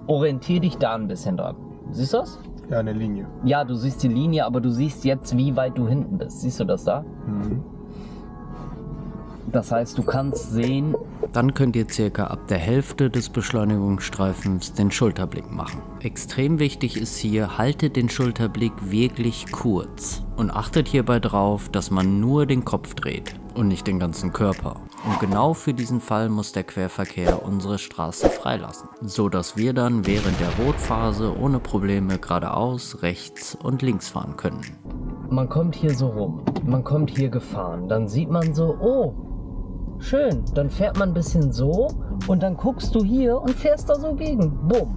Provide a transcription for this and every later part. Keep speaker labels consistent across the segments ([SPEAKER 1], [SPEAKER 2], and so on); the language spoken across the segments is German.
[SPEAKER 1] orientier dich da ein bisschen dran. Siehst du das?
[SPEAKER 2] Ja, eine Linie.
[SPEAKER 1] Ja, du siehst die Linie, aber du siehst jetzt, wie weit du hinten bist. Siehst du das da?
[SPEAKER 2] Mhm.
[SPEAKER 1] Das heißt, du kannst sehen...
[SPEAKER 3] Dann könnt ihr circa ab der Hälfte des Beschleunigungsstreifens den Schulterblick machen. Extrem wichtig ist hier, haltet den Schulterblick wirklich kurz und achtet hierbei darauf, dass man nur den Kopf dreht und nicht den ganzen Körper. Und genau für diesen Fall muss der Querverkehr unsere Straße freilassen, so dass wir dann während der Rotphase ohne Probleme geradeaus, rechts und links fahren können.
[SPEAKER 1] Man kommt hier so rum, man kommt hier gefahren, dann sieht man so, oh, schön, dann fährt man ein bisschen so und dann guckst du hier und fährst da so gegen, bumm.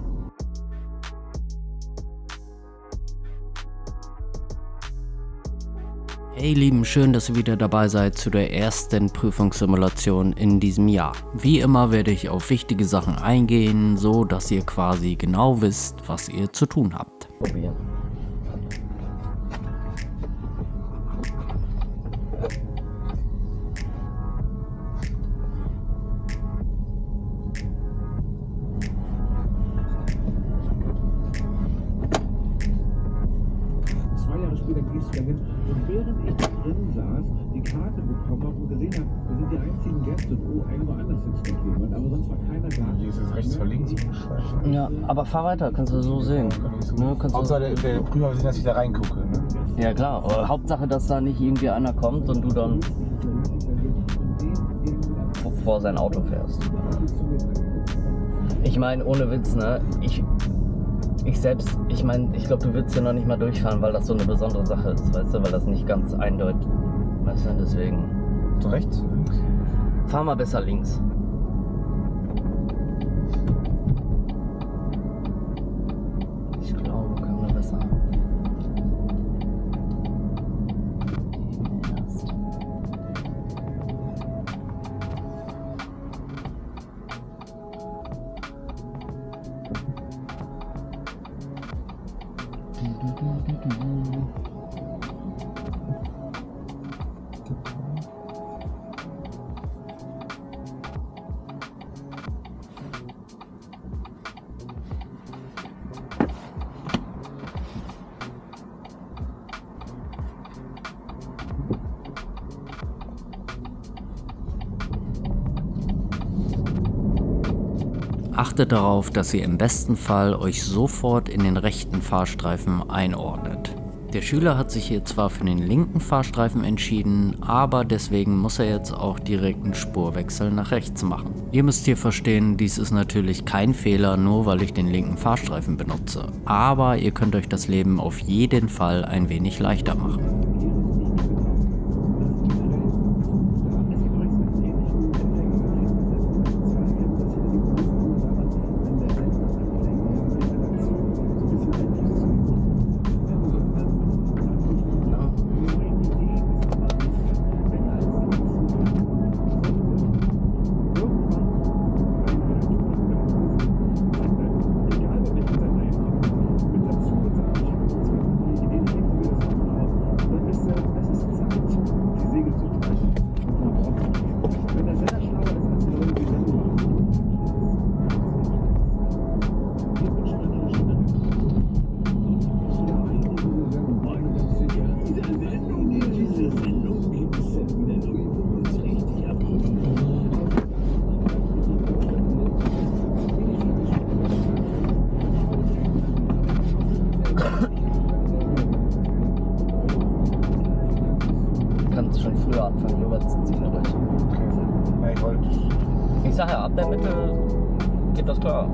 [SPEAKER 3] Hey Lieben, schön, dass ihr wieder dabei seid zu der ersten Prüfungssimulation in diesem Jahr. Wie immer werde ich auf wichtige Sachen eingehen, so dass ihr quasi genau wisst, was ihr zu tun habt.
[SPEAKER 1] Probieren.
[SPEAKER 4] Und während ich da drin saß, die Karte bekommen habe und gesehen habe, wir sind die einzigen Gäste, oh, irgendwo anders sitzt noch jemand, aber sonst war keiner da.
[SPEAKER 2] Hier ist es rechts vor links.
[SPEAKER 1] Ja, aber fahr weiter, kannst du so sehen. Ne, kannst
[SPEAKER 2] Hauptsache der Prüfer will sehen, dass ich da reingucke. Ne?
[SPEAKER 1] Ja klar, aber Hauptsache, dass da nicht irgendwie einer kommt und du dann vor sein Auto fährst. Ich meine, ohne Witz, ne? Ich meine, ich glaube, du würdest hier noch nicht mal durchfahren, weil das so eine besondere Sache ist, weißt du, weil das nicht ganz eindeutig, weißt du, deswegen.
[SPEAKER 2] So rechts?
[SPEAKER 1] Fahr mal besser links. Ich glaube, können wir besser.
[SPEAKER 3] Achtet darauf, dass ihr im besten Fall euch sofort in den rechten Fahrstreifen einordnet. Der Schüler hat sich hier zwar für den linken Fahrstreifen entschieden, aber deswegen muss er jetzt auch direkt einen Spurwechsel nach rechts machen. Ihr müsst hier verstehen, dies ist natürlich kein Fehler, nur weil ich den linken Fahrstreifen benutze. Aber ihr könnt euch das Leben auf jeden Fall ein wenig leichter machen.
[SPEAKER 1] Kannst schon früher anfangen, rüber zu ziehen, aber ich sag ja, ab der Mitte geht das klar.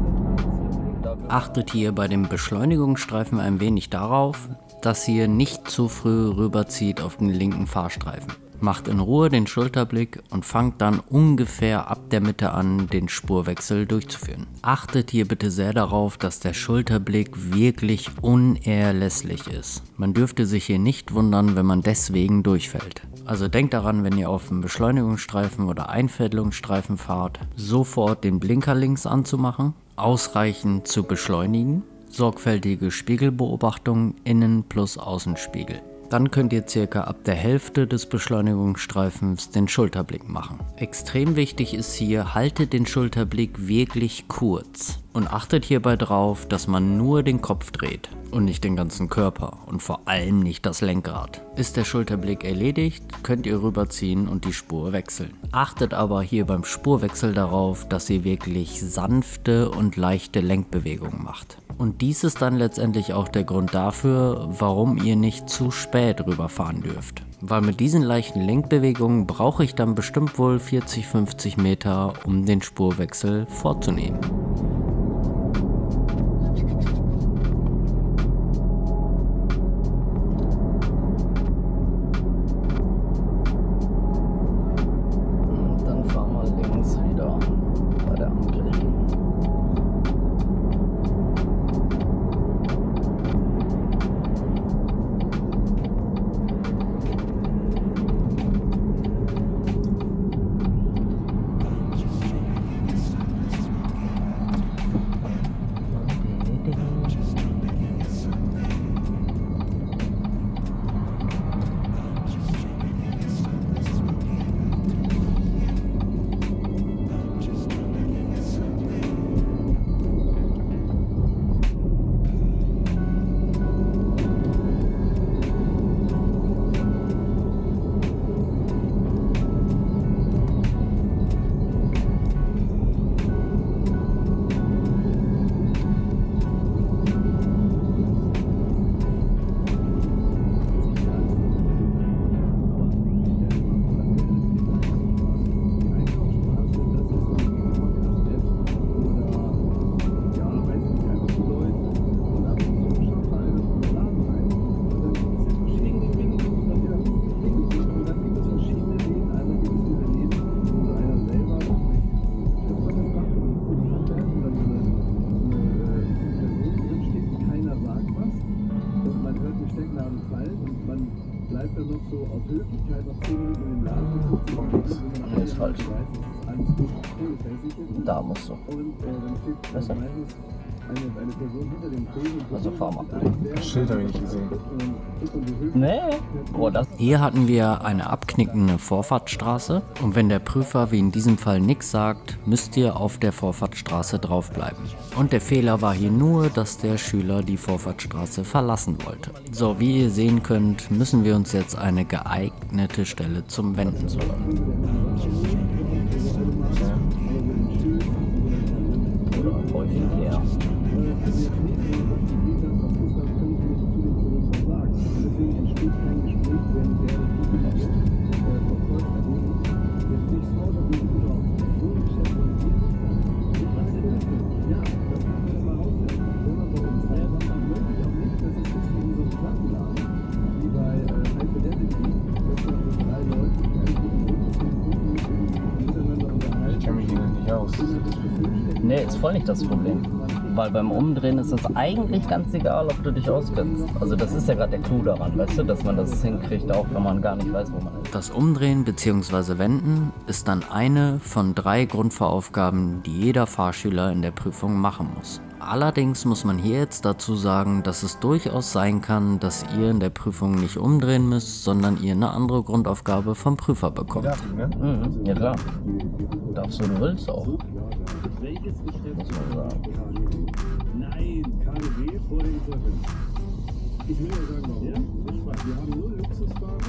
[SPEAKER 3] Achtet hier bei dem Beschleunigungsstreifen ein wenig darauf, dass ihr nicht zu früh rüberzieht auf den linken Fahrstreifen. Macht in Ruhe den Schulterblick und fangt dann ungefähr ab der Mitte an, den Spurwechsel durchzuführen. Achtet hier bitte sehr darauf, dass der Schulterblick wirklich unerlässlich ist. Man dürfte sich hier nicht wundern, wenn man deswegen durchfällt. Also denkt daran, wenn ihr auf dem Beschleunigungsstreifen oder Einfädelungsstreifen fahrt, sofort den Blinker links anzumachen, ausreichend zu beschleunigen, sorgfältige Spiegelbeobachtung, Innen- plus Außenspiegel. Dann könnt ihr circa ab der Hälfte des Beschleunigungsstreifens den Schulterblick machen. Extrem wichtig ist hier, haltet den Schulterblick wirklich kurz und achtet hierbei darauf, dass man nur den Kopf dreht und nicht den ganzen Körper und vor allem nicht das Lenkrad. Ist der Schulterblick erledigt, könnt ihr rüberziehen und die Spur wechseln. Achtet aber hier beim Spurwechsel darauf, dass ihr wirklich sanfte und leichte Lenkbewegungen macht. Und dies ist dann letztendlich auch der Grund dafür, warum ihr nicht zu spät rüberfahren dürft. Weil mit diesen leichten Lenkbewegungen brauche ich dann bestimmt wohl 40-50 Meter, um den Spurwechsel vorzunehmen.
[SPEAKER 1] Dann fahren wir links wieder bei der Ampel. Nee, ist falsch. Da musst du. Besser. Also fahr mal.
[SPEAKER 2] Das Schild habe ich nicht gesehen.
[SPEAKER 1] Nee. Oh, das.
[SPEAKER 3] Hier hatten wir eine abknickende Vorfahrtsstraße und wenn der Prüfer wie in diesem Fall nichts sagt, müsst ihr auf der Vorfahrtsstraße draufbleiben. Und der Fehler war hier nur, dass der Schüler die Vorfahrtsstraße verlassen wollte. So, wie ihr sehen könnt, müssen wir uns jetzt eine geeignete Stelle zum Wenden suchen.
[SPEAKER 1] Oder häufig eher.
[SPEAKER 2] Ich kenne mich hier nicht aus.
[SPEAKER 1] Nee, ist voll nicht das Problem. Weil beim Umdrehen ist es eigentlich ganz egal, ob du dich auskennst. Also das ist ja gerade der Clou daran, weißt du, dass man das hinkriegt, auch wenn man gar nicht weiß, wo man ist.
[SPEAKER 3] Das Umdrehen bzw. Wenden ist dann eine von 3 Grundfahraufgaben, die jeder Fahrschüler in der Prüfung machen muss. Allerdings muss man hier jetzt dazu sagen, dass es durchaus sein kann, dass ihr in der Prüfung nicht umdrehen müsst, sondern ihr eine andere Grundaufgabe vom Prüfer bekommt.
[SPEAKER 2] Ja, ne?
[SPEAKER 1] Mhm, ja klar. Darfst du willst auch. Muss man sagen.
[SPEAKER 4] Nein, KDW vor den Insolvenz. Ich will ja sagen, warum? Wir haben nur Luxusware,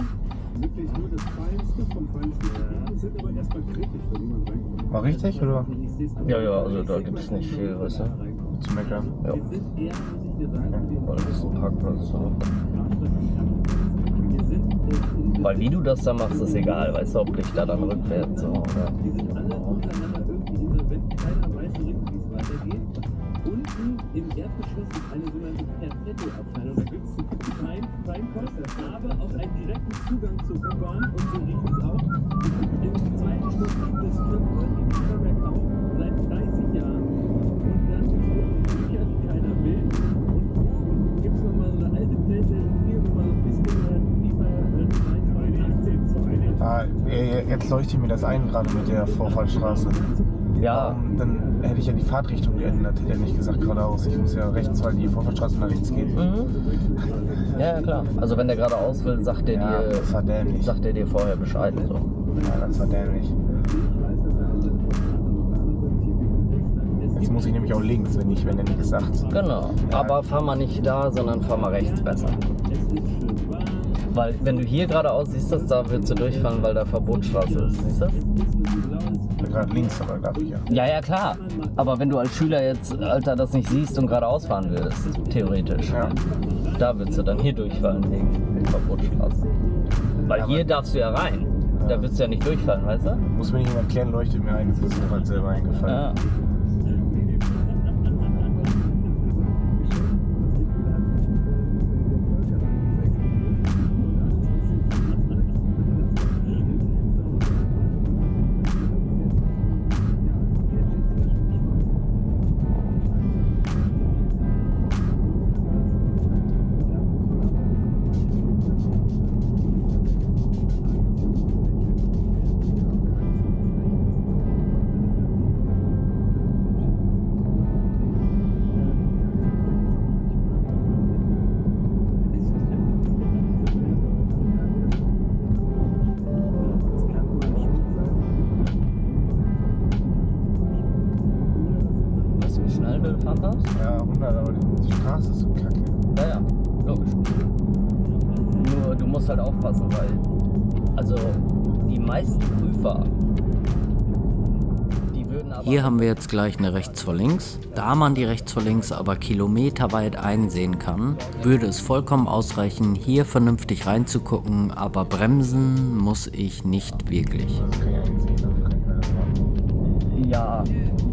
[SPEAKER 4] wirklich nur das Feinste vom Feinsten. Wir sind aber erstmal kritisch, wenn jemand reinkommt.
[SPEAKER 2] War richtig, oder?
[SPEAKER 1] Ja, also da gibt es nicht viel, weißt du?
[SPEAKER 2] Zu meckern.
[SPEAKER 1] Ja.
[SPEAKER 4] Wir sind eher, muss ich dir sagen,
[SPEAKER 1] Weil das ist ein Parkplatz. So. Weil wie du das da machst, ist egal, weißt du, ob dich da dann rückwärts so, oder?
[SPEAKER 4] die sind alle untereinander irgendwie insolvent, keiner weiß so richtig, wie es weitergeht. Unten im Erdgeschoss ist eine sogenannte Perfetto-Abteilung. Da gibt es Feinkost, aber auch einen direkten Zugang zur U-Bahn und so riecht es auch. Im zweiten Stock gibt es Töpfe, die keiner mehr kauft, seit 30 Jahren. Und dann gibt es unten Bücher, die keiner will. Und oben gibt es nochmal so eine alte PlayStation 4, wo man so ein bisschen FIFA 18 zu 1.
[SPEAKER 2] Ah, jetzt leuchtet mir das ein, gerade mit der Vorfahrtsstraße.
[SPEAKER 1] Ja.
[SPEAKER 2] Dann hätte ich ja die Fahrtrichtung geändert, hätte er nicht gesagt geradeaus. Ich muss ja rechts, weil die Vorfahrtstraße nach rechts geht.
[SPEAKER 1] Ja, klar. Also wenn der geradeaus will, sagt er
[SPEAKER 2] Ja, das war dämlich.
[SPEAKER 1] dir vorher Bescheid. So.
[SPEAKER 2] Ja, das war dämlich. Jetzt muss ich nämlich auch links, wenn er nichts sagt.
[SPEAKER 1] Genau.
[SPEAKER 2] Ja.
[SPEAKER 1] Aber fahr mal nicht da, sondern fahr mal rechts besser. Weil wenn du hier geradeaus siehst, da würdest du durchfahren, weil da Verbotsstraße ist. Siehst du das?
[SPEAKER 2] Gerade links, aber darf ich ja.
[SPEAKER 1] Ja, ja, klar. Aber wenn du als Schüler jetzt, Alter, das nicht siehst und geradeaus fahren würdest, theoretisch,
[SPEAKER 2] Ja.
[SPEAKER 1] da würdest du dann hier durchfahren wegen Verbotsstraße. Weil hier darfst du ja rein. Da würdest du ja nicht durchfahren, weißt du?
[SPEAKER 2] Muss mir nicht mal erklären, leuchtet mir ein, das ist mir halt selber eingefallen.
[SPEAKER 1] Ja. Weißt du, wie schnell du fahren darfst?
[SPEAKER 2] Ja, 100, aber die Straße ist so kacke.
[SPEAKER 1] Ja, ja, logisch. Nur du musst halt aufpassen, weil also die meisten Prüfer, die würden aber...
[SPEAKER 3] Hier haben wir jetzt gleich eine rechts vor links. Da man die rechts vor links aber kilometerweit einsehen kann, würde es vollkommen ausreichen, hier vernünftig reinzugucken, aber bremsen muss ich nicht wirklich.
[SPEAKER 2] Das kann ich ja nicht sehen, dann kann ich mir das machen.
[SPEAKER 1] Ja,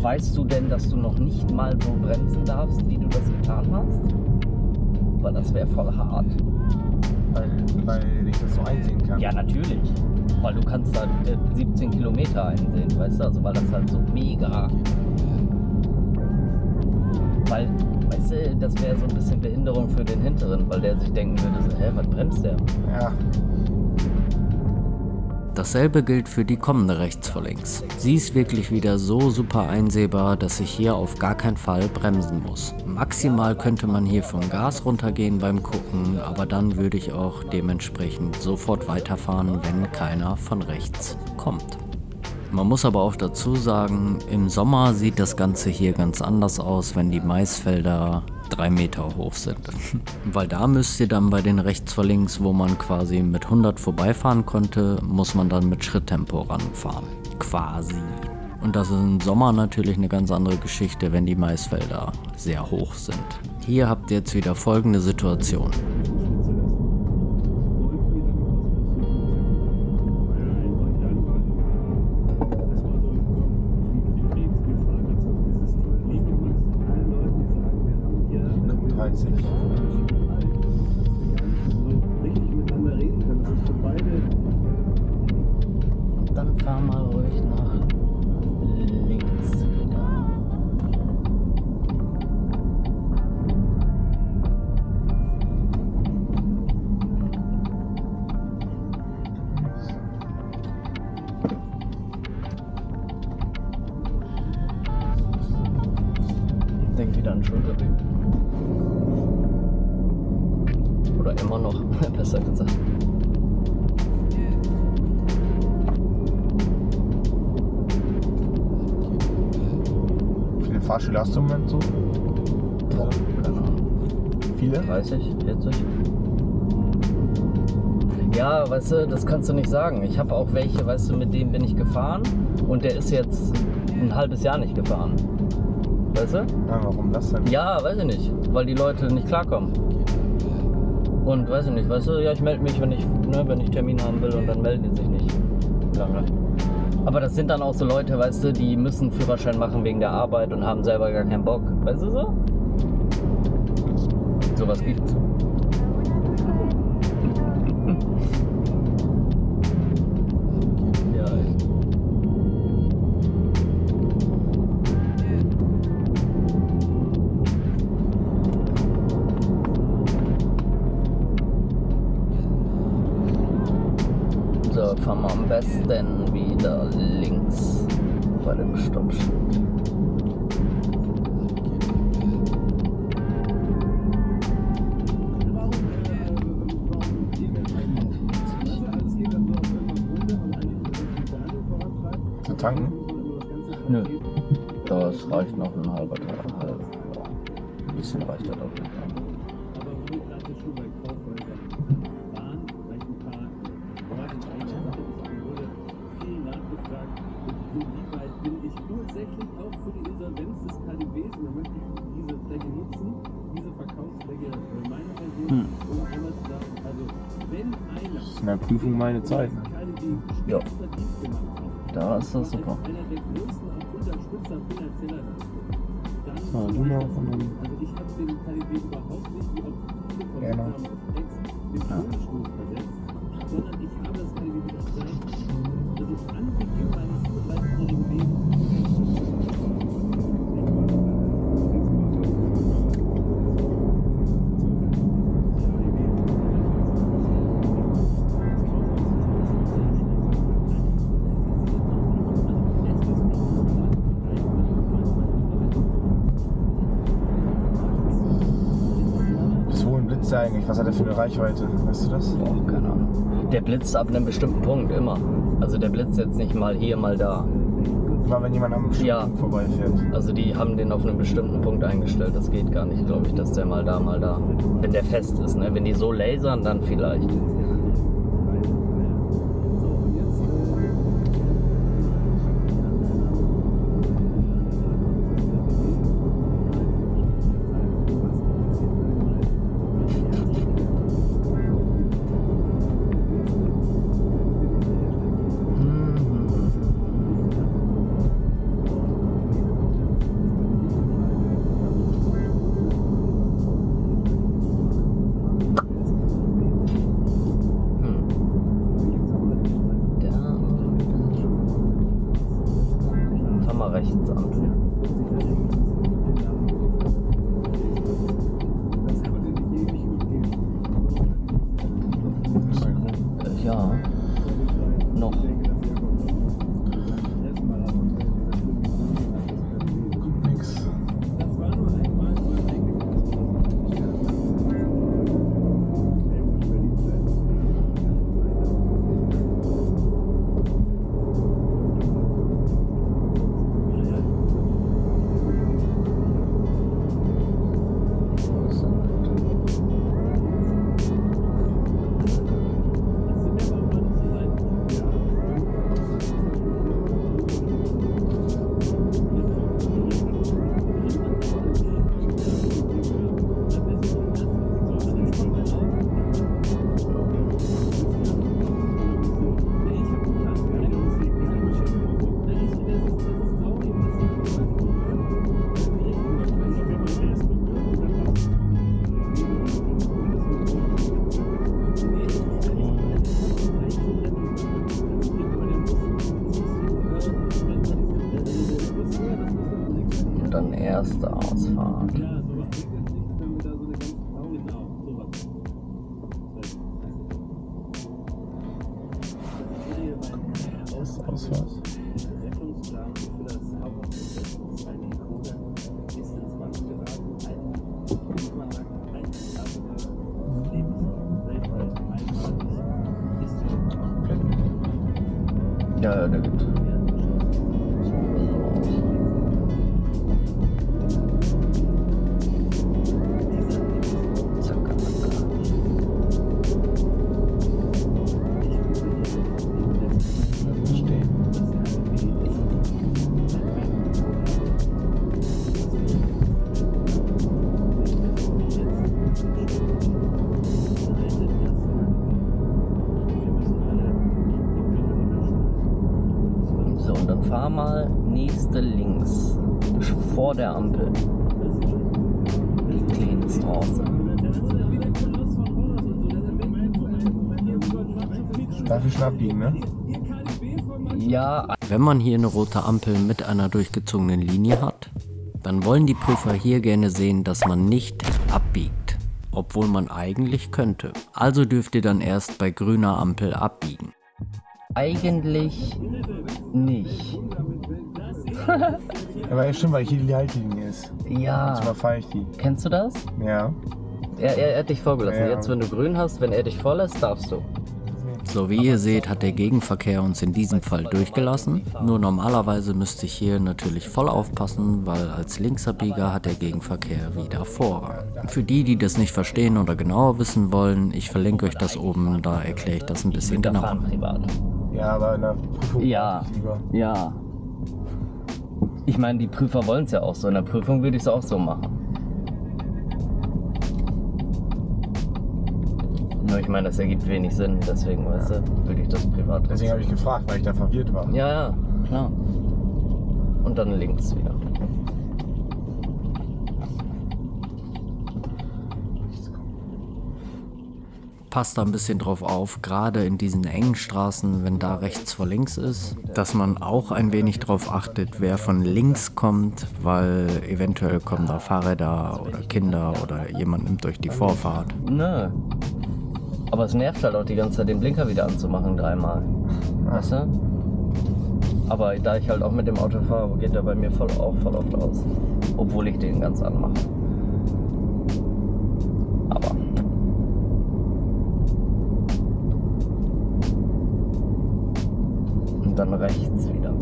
[SPEAKER 1] weißt du denn, dass du noch nicht mal so bremsen darfst, wie du das getan hast? Weil das wäre voll hart.
[SPEAKER 2] Weil ich das so einsehen kann.
[SPEAKER 1] Ja, natürlich. Weil du kannst da 17 Kilometer einsehen, weißt du? Also weil das halt so mega... Weil, weißt du, das wäre so ein bisschen Behinderung für den Hinteren, weil der sich denken würde, so, hä, was bremst der?
[SPEAKER 2] Ja.
[SPEAKER 3] Dasselbe gilt für die kommende rechts vor links. Sie ist wirklich wieder so super einsehbar, dass ich hier auf gar keinen Fall bremsen muss. Maximal könnte man hier vom Gas runtergehen beim Gucken, aber dann würde ich auch dementsprechend sofort weiterfahren, wenn keiner von rechts kommt. Man muss aber auch dazu sagen, im Sommer sieht das Ganze hier ganz anders aus, wenn die Maisfelder 3 Meter hoch sind. Weil da müsst ihr dann bei den rechts vor links, wo man quasi mit 100 vorbeifahren konnte, muss man dann mit Schritttempo ranfahren. Quasi. Und das ist im Sommer natürlich eine ganz andere Geschichte, wenn die Maisfelder sehr hoch sind. Hier habt ihr jetzt wieder folgende Situation.
[SPEAKER 1] Dann fahr mal ruhig nach links wieder. Denk wieder an Schulterblick. Oder immer noch, besser gesagt.
[SPEAKER 2] Wie viele Fahrschüler hast du im Moment so?
[SPEAKER 1] Boah, keine Ahnung.
[SPEAKER 2] Viele?
[SPEAKER 1] 30, 40? Ja, weißt du, das kannst du nicht sagen. Ich habe auch welche, weißt du, mit denen bin ich gefahren und der ist jetzt ein halbes Jahr nicht gefahren. Weißt du?
[SPEAKER 2] Ja, warum das denn?
[SPEAKER 1] Ja, weiß ich nicht, weil die Leute nicht klarkommen. Und weiß ich nicht, weißt du, ja, ich melde mich, wenn ich Termin haben will und dann melden die sich nicht. Lange. Aber das sind dann auch so Leute, weißt du, die müssen Führerschein machen wegen der Arbeit und haben selber gar keinen Bock. Weißt du so? Sowas gibt's. Ja, echt. So, fahren wir am besten wieder links. bei dem Stoppschild.
[SPEAKER 2] Zu tanken?
[SPEAKER 1] Nö, das reicht noch ein halber Tag. Ja. Ein bisschen reicht das auf jeden Fall.
[SPEAKER 4] Aber wo wir gerade schon bei Kaufhäusern waren, vielleicht ein paar Worte in eigener Sache. Ich wurde viel nachgefragt, inwieweit bin ich ursächlich auch für die Insolvenz des KDWs und dann möchte ich diese Fläche nutzen, diese Verkaufsfläche meiner Person, um immer zu sagen, also wenn einer
[SPEAKER 2] Das ist in der Prüfung meine Zeit. Ne?
[SPEAKER 4] KDW
[SPEAKER 1] Ja.
[SPEAKER 4] Verdienst gemacht hat,
[SPEAKER 1] Da ist das super.
[SPEAKER 4] einer der größten auch Unterstützer finanzieller Natur, dann
[SPEAKER 2] So, du noch von dem.
[SPEAKER 4] also ich habe den KDW überhaupt nicht, wie auch viele von
[SPEAKER 2] Gerne.
[SPEAKER 4] uns haben, auf Ex den Todesstoß versetzt, sondern ich habe das KDW wirklich seit Anbeginn meines 35-jährigen Lebens
[SPEAKER 2] Bis wohin blitzt er eigentlich? Was hat er für eine Reichweite? Weißt du das?
[SPEAKER 1] Boah, keine Ahnung. Der blitzt ab einem bestimmten Punkt immer. Also der blitzt jetzt nicht mal hier, mal da.
[SPEAKER 2] War, wenn jemand am Punkt vorbeifährt.
[SPEAKER 1] Also die haben den auf einen bestimmten Punkt eingestellt. Das geht gar nicht, glaube ich, dass der mal da, mal da. Wenn der fest ist, ne? Wenn die so lasern, dann vielleicht. Fahr mal rechts an. Ja. Noch.
[SPEAKER 2] Nix.
[SPEAKER 1] Und dann erste Ausfahrt.
[SPEAKER 4] Ja, sowas bringt jetzt nichts, wenn wir da so eine ganze Frau genau, sowas.
[SPEAKER 2] Ausfahrt.
[SPEAKER 4] Rettungsplan für das Hauptprozess bei Nikoda ist in 20 geraten. Muss man sagen, einzigartige Lebensform weltweit einmalig ist
[SPEAKER 1] Ja, ja, der gibt. So, und dann fahr mal nächste links. Vor der Ampel. Die kleine Straße.
[SPEAKER 2] Darf ich schon abbiegen, ne?
[SPEAKER 1] Ja,
[SPEAKER 3] Wenn man hier eine rote Ampel mit einer durchgezogenen Linie hat, dann wollen die Prüfer hier gerne sehen, dass man nicht abbiegt, obwohl man eigentlich könnte. Also dürft ihr dann erst bei grüner Ampel abbiegen.
[SPEAKER 1] eigentlich nicht.
[SPEAKER 2] Aber ja, stimmt, weil hier die Haltlinie ist.
[SPEAKER 1] Ja.
[SPEAKER 2] Manchmal fahre ich die.
[SPEAKER 1] Kennst du das?
[SPEAKER 2] Ja.
[SPEAKER 1] Er hat dich vorgelassen.
[SPEAKER 2] Ja.
[SPEAKER 1] Jetzt, wenn du grün hast, wenn er dich vorlässt, darfst du.
[SPEAKER 3] So wie ihr seht, hat der Gegenverkehr uns in diesem Fall durchgelassen. Nur normalerweise müsste ich hier natürlich voll aufpassen, weil als Linksabbieger hat der Gegenverkehr wieder Vorrang. Für die, die das nicht verstehen oder genauer wissen wollen, ich verlinke euch das oben, da erkläre ich das ein bisschen
[SPEAKER 1] Da
[SPEAKER 3] genauer.
[SPEAKER 1] fahren privat.
[SPEAKER 2] Ja, aber in der Prüfung
[SPEAKER 1] Ja.
[SPEAKER 2] lieber.
[SPEAKER 1] Ja. Ich meine, die Prüfer wollen es ja auch so. In der Prüfung würde ich es auch so machen. Nur ich meine, das ergibt wenig Sinn, deswegen, weißt du, würde ich das privat.
[SPEAKER 2] Deswegen habe ich gefragt, weil ich da verwirrt war.
[SPEAKER 1] Ja, ja, klar. Und dann links wieder.
[SPEAKER 3] Passt da ein bisschen drauf auf, gerade in diesen engen Straßen, wenn da rechts vor links ist, dass man auch ein wenig drauf achtet, wer von links kommt, weil eventuell kommen da Fahrräder oder Kinder oder jemand nimmt euch die Vorfahrt.
[SPEAKER 1] Nö. Aber es nervt halt auch die ganze Zeit, den Blinker wieder anzumachen, 3-mal. Weißt du? Aber da ich halt auch mit dem Auto fahre, geht der bei mir voll oft aus. Obwohl ich den ganz anmache. Aber. Und dann rechts wieder.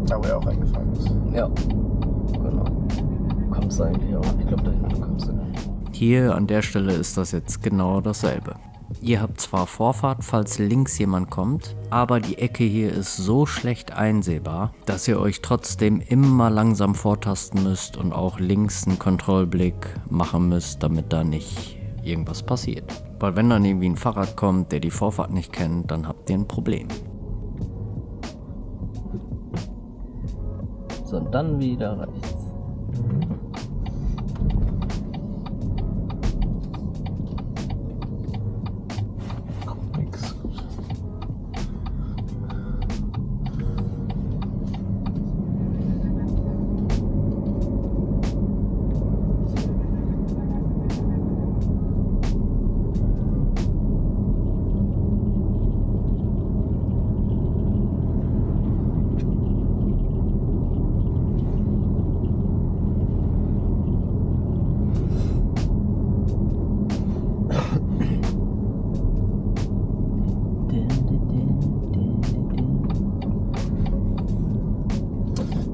[SPEAKER 2] Da wo er auch eingefallen ist.
[SPEAKER 1] Ja. Genau. Kommst du eigentlich auch? Ich glaube, da hinten kommst du gar nicht.
[SPEAKER 3] Hier an der Stelle ist das jetzt genau dasselbe. Ihr habt zwar Vorfahrt, falls links jemand kommt, aber die Ecke hier ist so schlecht einsehbar, dass ihr euch trotzdem immer langsam vortasten müsst und auch links einen Kontrollblick machen müsst, damit da nicht irgendwas passiert. Weil wenn dann irgendwie ein Fahrrad kommt, der die Vorfahrt nicht kennt, dann habt ihr ein Problem.
[SPEAKER 1] So, und dann wieder rechts.
[SPEAKER 2] Nix.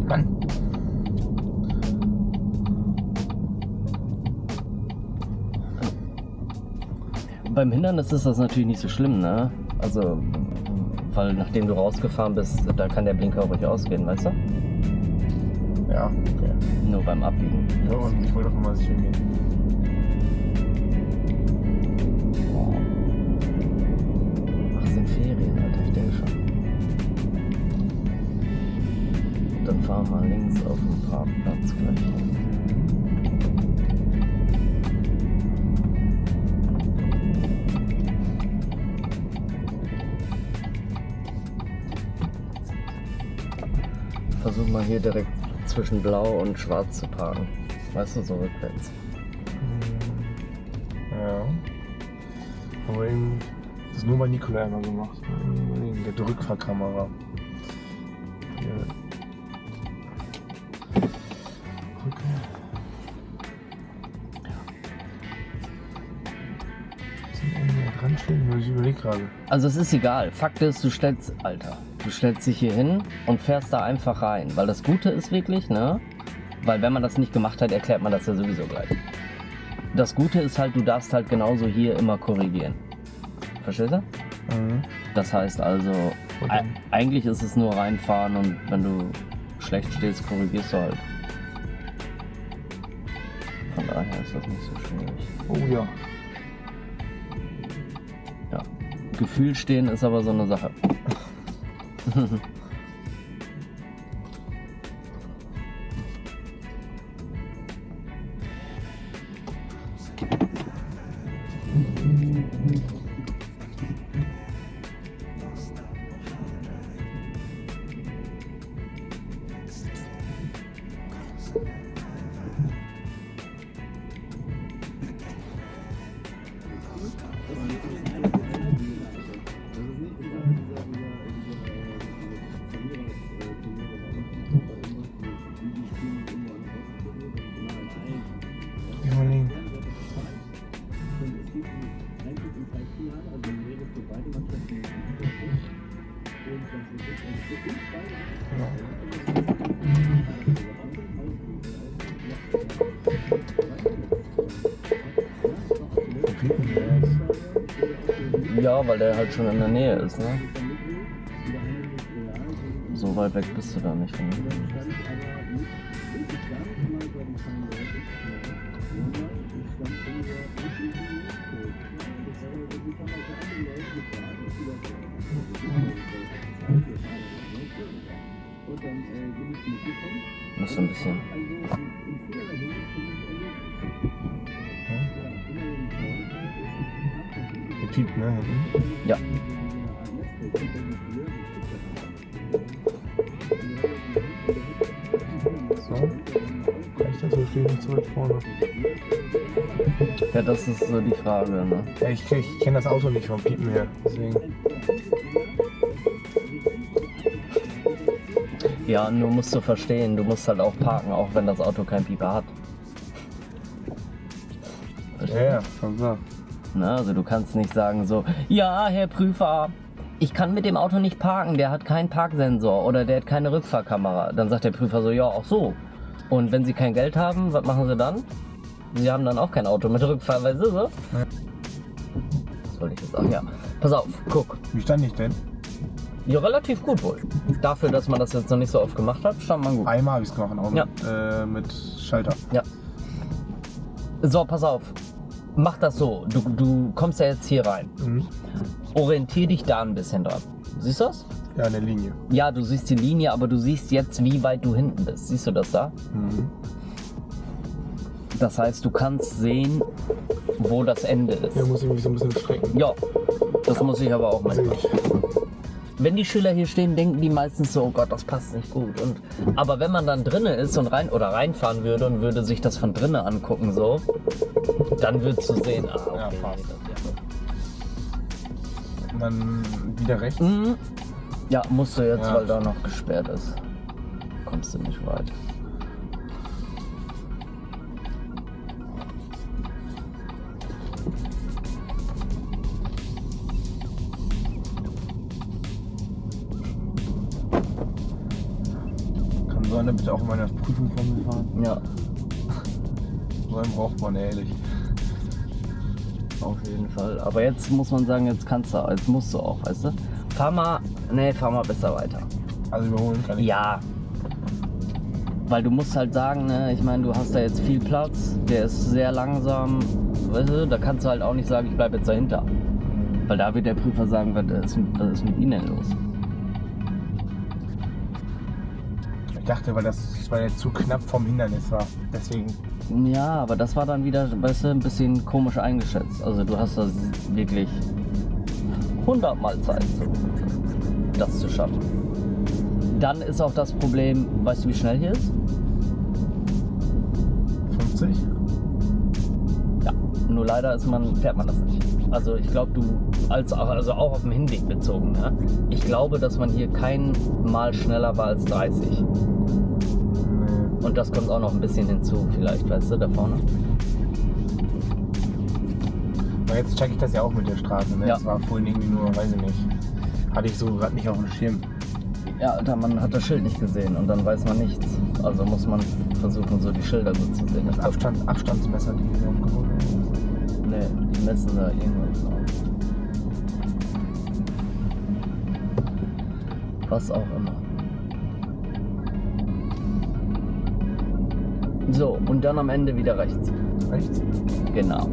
[SPEAKER 2] Mann.
[SPEAKER 1] Beim Hindernis ist das natürlich nicht so schlimm, ne? Also, weil nachdem du rausgefahren bist, da kann der Blinker ruhig ausgehen, weißt du?
[SPEAKER 2] Ja, okay.
[SPEAKER 1] Nur beim Abbiegen.
[SPEAKER 2] So, und ich wollte doch mal sicher gehen.
[SPEAKER 1] Ach, sind Ferien, Alter, ich denke schon. Dann fahren wir links auf dem Parkplatz gleich. Versuch mal hier direkt zwischen Blau und Schwarz zu parken. Weißt du, so rückwärts.
[SPEAKER 2] Ja. Aber eben, das ist nur bei Nikola immer gemacht. Wegen der Rückfahrkamera. Hier. Okay. Sind irgendwie dran stehen? Ich überlege gerade.
[SPEAKER 1] Also es ist egal. Fakt ist, du stellst dich hier hin und fährst da einfach rein. Weil das Gute ist wirklich, ne? Weil wenn man das nicht gemacht hat, erklärt man das ja sowieso gleich. Das Gute ist halt, du darfst halt genauso hier immer korrigieren. Verstehst du?
[SPEAKER 2] Mhm.
[SPEAKER 1] Das heißt also, eigentlich ist es nur reinfahren und wenn du schlecht stehst, korrigierst du halt. Von daher ist das nicht so schwierig.
[SPEAKER 2] Oh ja.
[SPEAKER 1] Ja. Gefühl stehen ist aber so eine Sache. Ja, weil der halt schon in der Nähe ist, ne? So weit weg bist du da nicht von ihm. Muss ein bisschen.
[SPEAKER 2] Der piept, ne? Hinten.
[SPEAKER 1] Ja.
[SPEAKER 2] So. Reicht das so? Stehe ich nicht so weit vorne?
[SPEAKER 1] Ja, das ist so die Frage, ne?
[SPEAKER 2] Ja, ich kenne das Auto nicht vom Piepen her. Deswegen.
[SPEAKER 1] Ja, nur musst du verstehen, du musst halt auch parken, auch wenn das Auto kein Pieper hat.
[SPEAKER 2] Ja, schon klar.
[SPEAKER 1] Na, also du kannst nicht sagen so, ja, Herr Prüfer, ich kann mit dem Auto nicht parken, der hat keinen Parksensor oder der hat keine Rückfahrkamera. Dann sagt der Prüfer so, ja, auch so. Und wenn Sie kein Geld haben, was machen Sie dann? Sie haben dann auch kein Auto mit Rückfahr, weißt du so?
[SPEAKER 2] Ja.
[SPEAKER 1] Was wollte ich jetzt sagen? Ja. Pass auf, guck.
[SPEAKER 2] Wie stand ich denn?
[SPEAKER 1] Ja, relativ gut wohl. Dafür, dass man das jetzt noch nicht so oft gemacht hat, stand man gut.
[SPEAKER 2] Einmal habe ich es gemacht, auch
[SPEAKER 1] Ja.
[SPEAKER 2] mit Schalter.
[SPEAKER 1] Ja. So, pass auf. Mach das so. Du kommst ja jetzt hier rein.
[SPEAKER 2] Mhm.
[SPEAKER 1] Orientier dich da ein bisschen dran. Siehst du das?
[SPEAKER 2] Ja, in der Linie.
[SPEAKER 1] Ja, du siehst die Linie, aber du siehst jetzt, wie weit du hinten bist. Siehst du das da?
[SPEAKER 2] Mhm.
[SPEAKER 1] Das heißt, du kannst sehen, wo das Ende ist.
[SPEAKER 2] Hier muss ich mich so ein bisschen strecken.
[SPEAKER 1] Ja, das muss ich aber auch mal.
[SPEAKER 2] Sehe ich.
[SPEAKER 1] Wenn die Schüler hier stehen, denken die meistens so, oh Gott, das passt nicht gut. Aber wenn man dann drinnen ist und reinfahren würde und würde sich das von drinnen angucken, so, dann würdest du sehen, ah, okay,
[SPEAKER 2] Ja,
[SPEAKER 1] nee,
[SPEAKER 2] passt.
[SPEAKER 1] das
[SPEAKER 2] Und dann wieder rechts.
[SPEAKER 1] Mhm. Ja, musst du jetzt,
[SPEAKER 2] Ja.
[SPEAKER 1] weil da noch gesperrt ist. Kommst du nicht weit.
[SPEAKER 2] Kann so einer bitte auch in meiner Prüfung von mir fahren?
[SPEAKER 1] Ja,
[SPEAKER 2] So einen braucht man ehrlich.
[SPEAKER 1] auf jeden Fall. Aber jetzt muss man sagen, jetzt musst du auch, weißt du? Fahr mal besser weiter.
[SPEAKER 2] Also überholen kann ich.
[SPEAKER 1] Ja. Weil du musst halt sagen, ne, ich meine, du hast da jetzt viel Platz, der ist sehr langsam, weißt du, da kannst du halt auch nicht sagen, ich bleibe jetzt dahinter. Weil da wird der Prüfer sagen, was ist mit Ihnen denn los?
[SPEAKER 2] Ich dachte, weil der zu knapp vom Hindernis war. Deswegen.
[SPEAKER 1] Ja, aber das war dann wieder, weißt du, ein bisschen komisch eingeschätzt. Also du hast da wirklich 100 Mal Zeit, so, das zu schaffen. Dann ist auch das Problem, weißt du, wie schnell hier ist?
[SPEAKER 2] 50?
[SPEAKER 1] Ja, nur leider fährt man das nicht. Also ich glaube, also auch auf dem Hinweg bezogen, ne? Ich glaube, dass man hier kein Mal schneller war als 30.
[SPEAKER 2] Nee.
[SPEAKER 1] Und das kommt auch noch ein bisschen hinzu, vielleicht, weißt du, da vorne.
[SPEAKER 2] Aber jetzt check ich das ja auch mit der Straße. Ne?
[SPEAKER 1] Ja.
[SPEAKER 2] Das war vorhin irgendwie nur, weiß ich nicht. Hatte ich so gerade nicht auf dem Schirm.
[SPEAKER 1] Ja, Alter, man hat das Schild nicht gesehen und dann weiß man nichts. Also muss man versuchen, so die Schilder gut zu sehen.
[SPEAKER 2] Das Abstandsmesser, die wir aufgeholt haben.
[SPEAKER 1] Nee, die messen da irgendwas auf. Was auch immer. So, und dann am Ende wieder rechts.
[SPEAKER 2] Rechts?
[SPEAKER 1] Genau.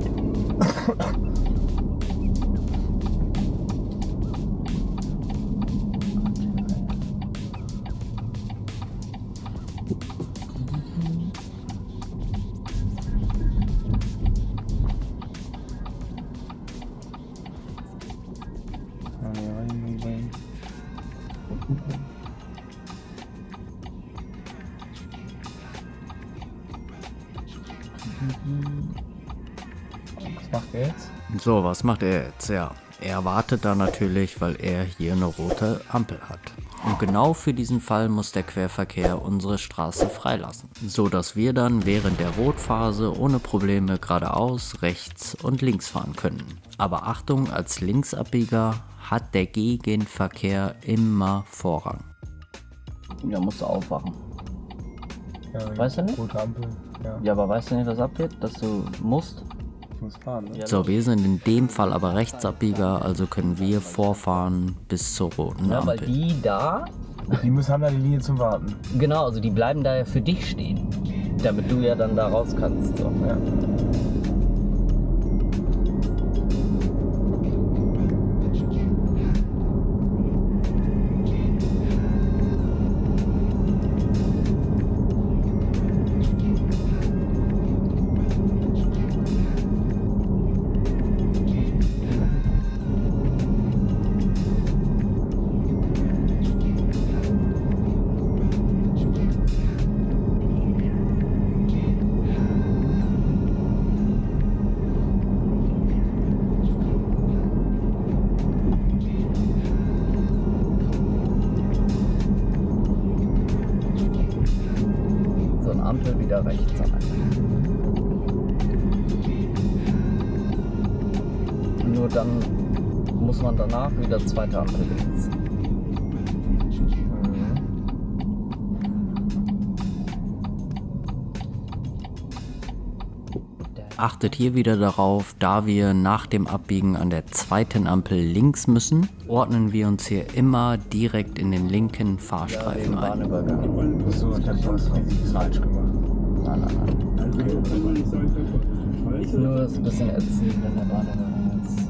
[SPEAKER 2] Was macht er jetzt?
[SPEAKER 3] So, was macht er jetzt? Ja, er wartet da natürlich, weil er hier eine rote Ampel hat. Und genau für diesen Fall muss der Querverkehr unsere Straße freilassen, so dass wir dann während der Rotphase ohne Probleme geradeaus, rechts und links fahren können. Aber Achtung, als Linksabbieger hat der Gegenverkehr immer Vorrang.
[SPEAKER 1] Ja, musst du aufwachen.
[SPEAKER 2] Ja,
[SPEAKER 1] Weißt du nicht?
[SPEAKER 2] Rote Ampel. Ja.
[SPEAKER 1] Ja, aber weißt du nicht, was abgeht? Dass du musst?
[SPEAKER 2] ich muss fahren. Ne?
[SPEAKER 3] So, wir sind in dem Fall aber Rechtsabbieger, also können wir vorfahren bis zur roten
[SPEAKER 1] Ja, weil
[SPEAKER 3] Ampel.
[SPEAKER 1] die da,
[SPEAKER 2] Haben da die Linie zum Warten.
[SPEAKER 1] genau, also die bleiben da ja für dich stehen. Damit du ja dann da raus kannst. So.
[SPEAKER 2] Ja.
[SPEAKER 1] So eine Ampel wieder rechts sein. Nur dann muss man danach wieder zweite Ampel links.
[SPEAKER 3] Achtet hier wieder darauf, da wir nach dem Abbiegen an der zweiten Ampel links müssen, ordnen wir uns hier immer direkt in den linken Fahrstreifen ein.
[SPEAKER 1] Bahnübergang.
[SPEAKER 2] So, ich habe was riesig falsch gemacht.
[SPEAKER 1] Nein. Nur das ist ein bisschen ätzend, wenn der Bahnübergang ist.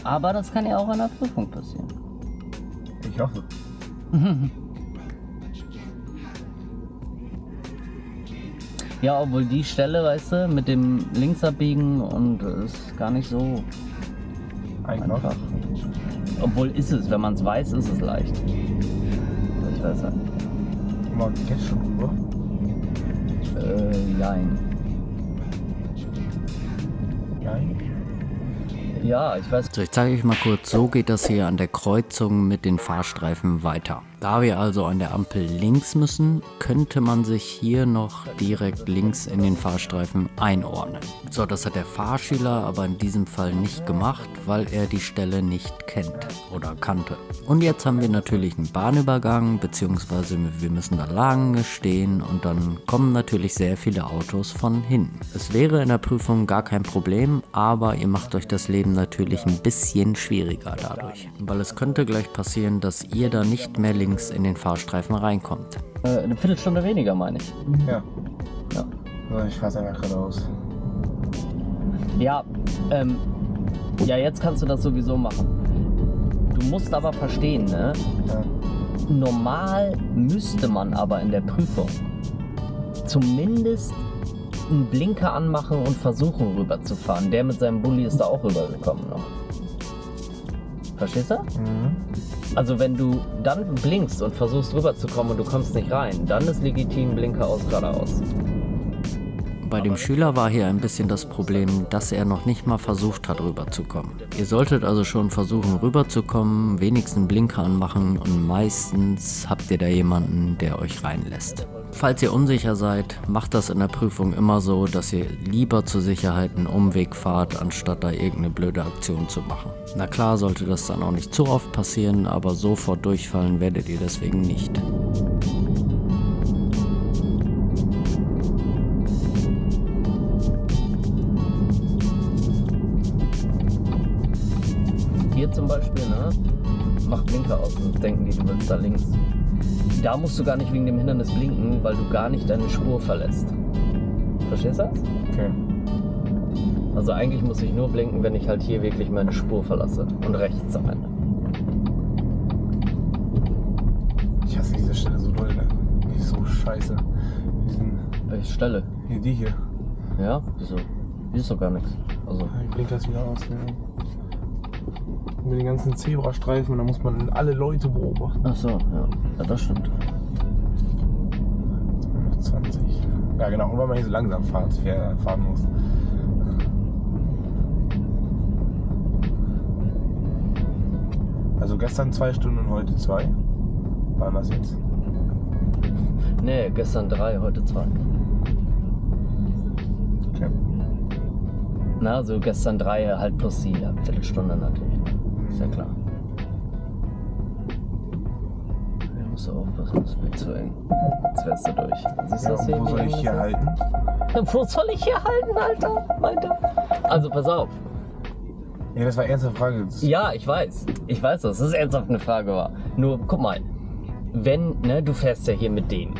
[SPEAKER 1] Aber das kann ja auch in der Prüfung passieren.
[SPEAKER 2] Ich hoffe.
[SPEAKER 1] Ja, obwohl die Stelle, weißt du, mit dem Linksabbiegen und ist gar nicht so einfach. Obwohl ist es, wenn man es weiß, ist es leicht. Ich weiß halt nicht.
[SPEAKER 2] Guck mal, geht schon rüber.
[SPEAKER 1] Jein.
[SPEAKER 2] Nein.
[SPEAKER 1] Ja, ich weiß.
[SPEAKER 3] So, ich zeige euch mal kurz, so geht das hier an der Kreuzung mit den Fahrstreifen weiter. Da wir also an der Ampel links müssen, könnte man sich hier noch direkt links in den Fahrstreifen einordnen. So, das hat der Fahrschüler aber in diesem Fall nicht gemacht, weil er die Stelle nicht kennt oder kannte. Und jetzt haben wir natürlich einen Bahnübergang, beziehungsweise wir müssen da lange stehen und dann kommen natürlich sehr viele Autos von hinten. Es wäre in der Prüfung gar kein Problem, aber ihr macht euch das Leben natürlich ein bisschen schwieriger dadurch. Weil es könnte gleich passieren, dass ihr da nicht mehr links in den Fahrstreifen reinkommt.
[SPEAKER 1] Eine Viertelstunde weniger, meine ich.
[SPEAKER 2] Ja.
[SPEAKER 1] Ja.
[SPEAKER 2] So, ich fahr's einfach geradeaus.
[SPEAKER 1] Ja, ja, jetzt kannst du das sowieso machen. Du musst aber verstehen, ne?
[SPEAKER 2] Ja.
[SPEAKER 1] Normal müsste man aber in der Prüfung zumindest einen Blinker anmachen und versuchen rüberzufahren. Der mit seinem Bulli ist da auch rübergekommen noch. Verstehst du? Also wenn du dann blinkst und versuchst rüberzukommen und du kommst nicht rein, dann ist legitim Blinker aus geradeaus.
[SPEAKER 3] Bei dem Schüler war hier ein bisschen das Problem, dass er noch nicht mal versucht hat rüberzukommen. Ihr solltet also schon versuchen rüberzukommen, wenigstens einen Blinker anmachen und meistens habt ihr da jemanden, der euch reinlässt. Falls ihr unsicher seid, macht das in der Prüfung immer so, dass ihr lieber zur Sicherheit einen Umweg fahrt, anstatt da irgendeine blöde Aktion zu machen. Na klar sollte das dann auch nicht zu oft passieren, aber sofort durchfallen werdet ihr deswegen nicht.
[SPEAKER 1] Hier zum Beispiel, ne? Mach Blinker aus, sonst denken die, du willst da links. Da musst du gar nicht wegen dem Hindernis blinken, weil du gar nicht deine Spur verlässt. Verstehst du das?
[SPEAKER 2] Okay.
[SPEAKER 1] Also eigentlich muss ich nur blinken, wenn ich halt hier wirklich meine Spur verlasse. Und rechts am Ende.
[SPEAKER 2] Ich hasse diese Stelle so doll, ne? Die ist so scheiße.
[SPEAKER 1] Welche Stelle?
[SPEAKER 2] Hier, die hier.
[SPEAKER 1] Ja? Wieso? Hier ist doch gar nichts. Also,
[SPEAKER 2] Ich blink das wieder aus. Ne? Mit den ganzen Zebrastreifen und da muss man alle Leute beobachten.
[SPEAKER 1] ach so, ja. Ja, das stimmt.
[SPEAKER 2] 20. Ja genau, und weil man hier so langsam fahren muss. Also gestern 2 Stunden und heute 2. Waren das jetzt?
[SPEAKER 1] Nee, gestern 3, heute 2.
[SPEAKER 2] Okay.
[SPEAKER 1] Na, also gestern 3 halt plus die Viertelstunde natürlich. Ist ja klar. musst du aufpassen, das wird zu eng. Jetzt wärst du durch. Siehst du
[SPEAKER 2] Ja,
[SPEAKER 1] das hier?
[SPEAKER 2] wo
[SPEAKER 1] wie
[SPEAKER 2] soll
[SPEAKER 1] eng
[SPEAKER 2] ich
[SPEAKER 1] das
[SPEAKER 2] hier
[SPEAKER 1] ist?
[SPEAKER 2] halten?
[SPEAKER 1] Wo soll ich hier halten, Alter? Alter? Also pass auf.
[SPEAKER 2] Ja, das war eine ernste Frage.
[SPEAKER 1] Ja, ich weiß. Ich weiß, dass es ernsthaft eine Frage war. Nur, guck mal. Wenn, ne, du fährst ja hier mit denen.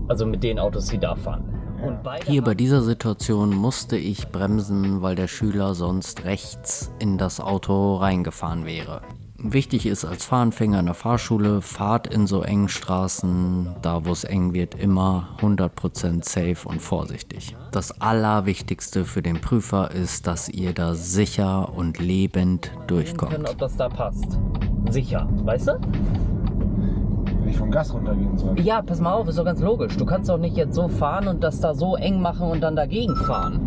[SPEAKER 1] Also mit den Autos, die da fahren. Und beide
[SPEAKER 3] Hier bei dieser Situation musste ich bremsen, weil der Schüler sonst rechts in das Auto reingefahren wäre. Wichtig ist als Fahranfänger in der Fahrschule, fahrt in so engen Straßen, da wo es eng wird, immer 100% safe und vorsichtig. Das Allerwichtigste für den Prüfer ist, dass ihr da sicher und lebend
[SPEAKER 1] können,
[SPEAKER 3] durchkommt.
[SPEAKER 1] ob das da passt. Sicher, weißt du?
[SPEAKER 2] Wenn ich vom Gas runtergehen soll.
[SPEAKER 1] Ja, pass mal auf, ist doch ganz logisch. Du kannst doch nicht jetzt so fahren und das da so eng machen und dann dagegen fahren.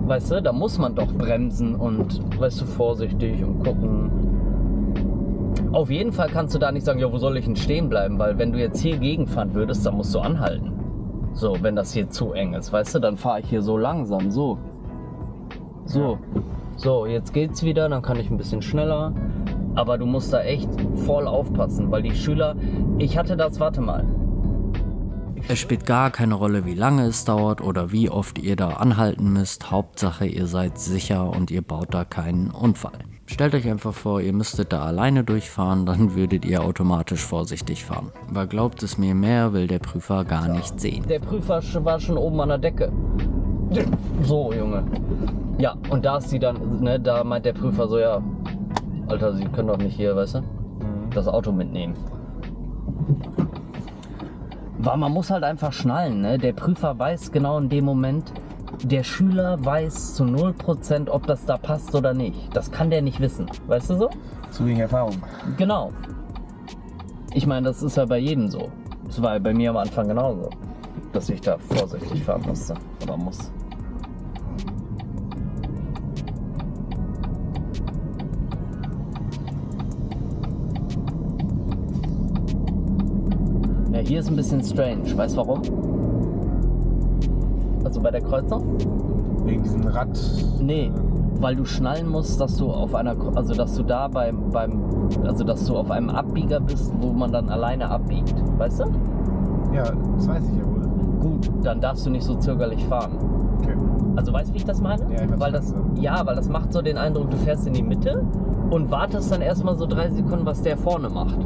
[SPEAKER 1] Weißt du, da muss man doch bremsen und, weißt du, vorsichtig und gucken. Auf jeden Fall kannst du da nicht sagen, ja, wo soll ich denn stehen bleiben? Weil wenn du jetzt hier gegenfahren würdest, dann musst du anhalten. So, wenn das hier zu eng ist, weißt du, dann fahre ich hier so langsam, so. So. So, jetzt geht's wieder, dann kann ich ein bisschen schneller. Aber du musst da echt voll aufpassen, weil die Schüler, ich hatte das, warte mal.
[SPEAKER 3] Es spielt gar keine Rolle, wie lange es dauert oder wie oft ihr da anhalten müsst. Hauptsache, ihr seid sicher und ihr baut da keinen Unfall. Stellt euch einfach vor, ihr müsstet da alleine durchfahren, dann würdet ihr automatisch vorsichtig fahren. Weil glaubt es mir, mehr will der Prüfer gar nicht sehen.
[SPEAKER 1] Der Prüfer war schon oben an der Decke. So, Junge. Ja, und da ist sie dann, ne, da meint der Prüfer so, ja, Alter, Sie können doch nicht hier, weißt du, das Auto mitnehmen. Weil man muss halt einfach schnallen, ne? Der Prüfer weiß genau in dem Moment, der Schüler weiß zu 0%, ob das da passt oder nicht. Das kann der nicht wissen, weißt du so?
[SPEAKER 2] Zu wenig Erfahrung.
[SPEAKER 1] Genau. Ich meine, das ist ja bei jedem so. Das war ja bei mir am Anfang genauso, dass ich da vorsichtig fahren musste oder muss. Ja, hier ist ein bisschen strange. Weißt du warum? Also bei der Kreuzung?
[SPEAKER 2] Wegen diesem Rad.
[SPEAKER 1] Nee, weil du schnallen musst, dass du auf einer, also dass du da also dass du auf einem Abbieger bist, wo man dann alleine abbiegt. Weißt du?
[SPEAKER 2] Ja, das weiß ich ja wohl.
[SPEAKER 1] Gut, dann darfst du nicht so zögerlich fahren.
[SPEAKER 2] Okay.
[SPEAKER 1] Also weißt du, wie ich das meine?
[SPEAKER 2] Ja, ich weiß,
[SPEAKER 1] weil
[SPEAKER 2] was
[SPEAKER 1] das,
[SPEAKER 2] du meinst.
[SPEAKER 1] ja, weil das macht so den Eindruck, du fährst in die Mitte und wartest dann erstmal so 3 Sekunden, was der vorne macht.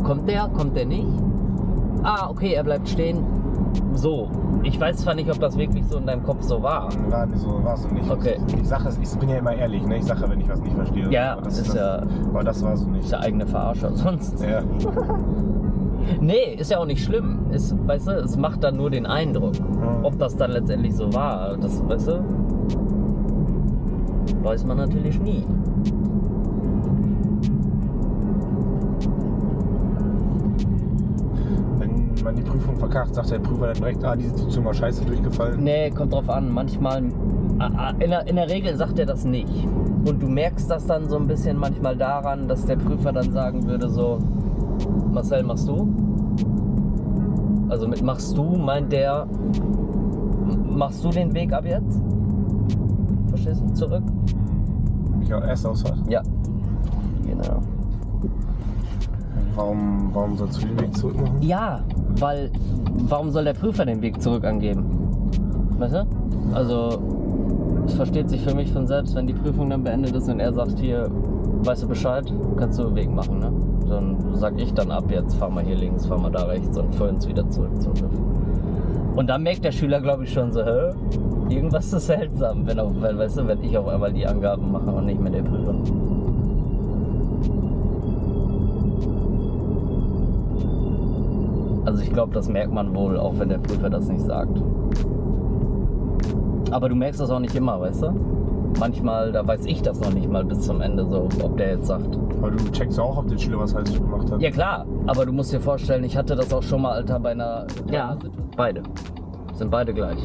[SPEAKER 1] Kommt der nicht? Ah, okay, er bleibt stehen. So, ich weiß zwar nicht, ob das wirklich so in deinem Kopf so war.
[SPEAKER 2] War so nicht.
[SPEAKER 1] Okay.
[SPEAKER 2] Ich sage es, ich bin ja immer ehrlich, ne? Ich sage, wenn ich was nicht verstehe.
[SPEAKER 1] Ja,
[SPEAKER 2] Aber
[SPEAKER 1] das ist ja,
[SPEAKER 2] Aber das war so nicht.
[SPEAKER 1] ist ja eigene Verarsche sonst.
[SPEAKER 2] Ja.
[SPEAKER 1] Nee, ist ja auch nicht schlimm. Ist, weißt du, es macht dann nur den Eindruck. Ob das dann letztendlich so war, das, weißt du, weiß man natürlich nie.
[SPEAKER 2] Wenn man die Prüfung verkackt, sagt der Prüfer dann direkt, die Situation war scheiße durchgefallen.
[SPEAKER 1] Nee, kommt drauf an. Manchmal, in der Regel sagt er das nicht. Und du merkst das dann so ein bisschen manchmal daran, dass der Prüfer dann sagen würde so, Marcel, machst du? Also mit machst du meint der, machst du den Weg ab jetzt? Verstehst du? Zurück?
[SPEAKER 2] Ich auch erste Ausfahrt.
[SPEAKER 1] Ja. Genau.
[SPEAKER 2] Warum sollst du den Weg zurück machen?
[SPEAKER 1] Ja, weil, warum soll der Prüfer den Weg zurück angeben? Weißt du? Also, es versteht sich für mich von selbst, wenn die Prüfung dann beendet ist und er sagt hier, weißt du Bescheid, kannst du den Weg machen, ne? Dann sag ich dann ab, jetzt fahr mal hier links, fahr mal da rechts und fahr uns wieder zurück zum TÜV. Und dann merkt der Schüler, glaube ich, schon so, hä? Irgendwas ist seltsam, weißt du, wenn ich auf einmal die Angaben mache und nicht mehr der Prüfer. Also ich glaube, das merkt man wohl, auch wenn der Prüfer das nicht sagt. Aber du merkst das auch nicht immer, weißt du? Manchmal, da weiß ich das noch nicht mal bis zum Ende so, ob der jetzt sagt.
[SPEAKER 2] Weil du checkst ja auch, ob der Schüler was falsch gemacht hat.
[SPEAKER 1] Ja klar, aber du musst dir vorstellen, ich hatte das auch schon mal, Alter, bei einer... Ja, beide. Sind beide gleich.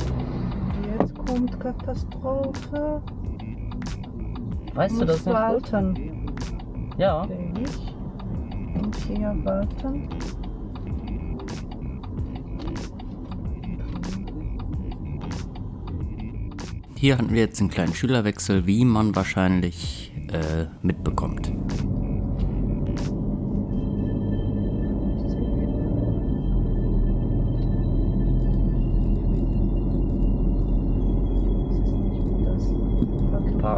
[SPEAKER 5] Jetzt kommt Katastrophe.
[SPEAKER 1] Weißt du das
[SPEAKER 5] Muss
[SPEAKER 1] nicht?
[SPEAKER 5] warten.
[SPEAKER 1] Ja.
[SPEAKER 5] Ich muss hier warten.
[SPEAKER 3] Hier hatten wir jetzt einen kleinen Schülerwechsel, wie man wahrscheinlich mitbekommt.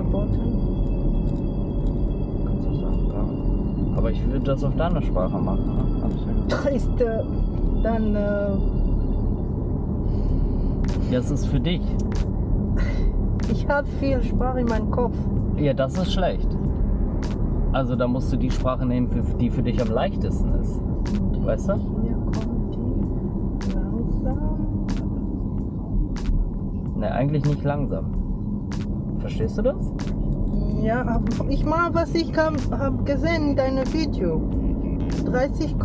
[SPEAKER 5] paar Worte.
[SPEAKER 1] Kannst du sagen, ja. Aber ich würde das auf deiner Sprache machen, ne? Hab ich ja gesagt.
[SPEAKER 5] Ist dann
[SPEAKER 1] Ja, es ist für dich.
[SPEAKER 5] ich habe viel Sprache in meinem Kopf.
[SPEAKER 1] Ja, das ist schlecht. Also da musst du die Sprache nehmen, die für dich am leichtesten ist. Weißt du?
[SPEAKER 5] Hier kommt die langsam.
[SPEAKER 1] Ne, eigentlich nicht langsam. Verstehst du das?
[SPEAKER 5] Ja, aber ich mal, was ich habe gesehen in deinem Video. 30,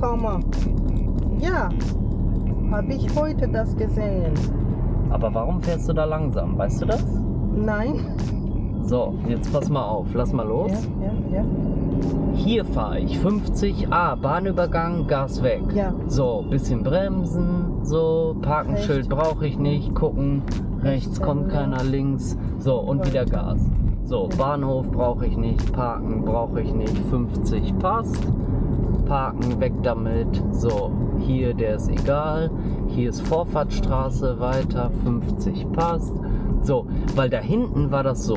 [SPEAKER 5] ja, habe ich heute das gesehen.
[SPEAKER 1] Aber warum fährst du da langsam? Weißt du das?
[SPEAKER 5] Nein.
[SPEAKER 1] So, jetzt pass mal auf. Lass mal los.
[SPEAKER 5] Ja.
[SPEAKER 1] Hier fahre ich 50, Bahnübergang, Gas weg.
[SPEAKER 5] Ja.
[SPEAKER 1] So, bisschen bremsen, so, Parkenschild brauche ich nicht, gucken, rechts kommt keiner, links, so, und wieder Gas. So, Bahnhof brauche ich nicht, parken brauche ich nicht, 50 passt, parken, weg damit, so, hier, der ist egal, hier ist Vorfahrtsstraße, weiter, 50 passt, so, weil da hinten war das so.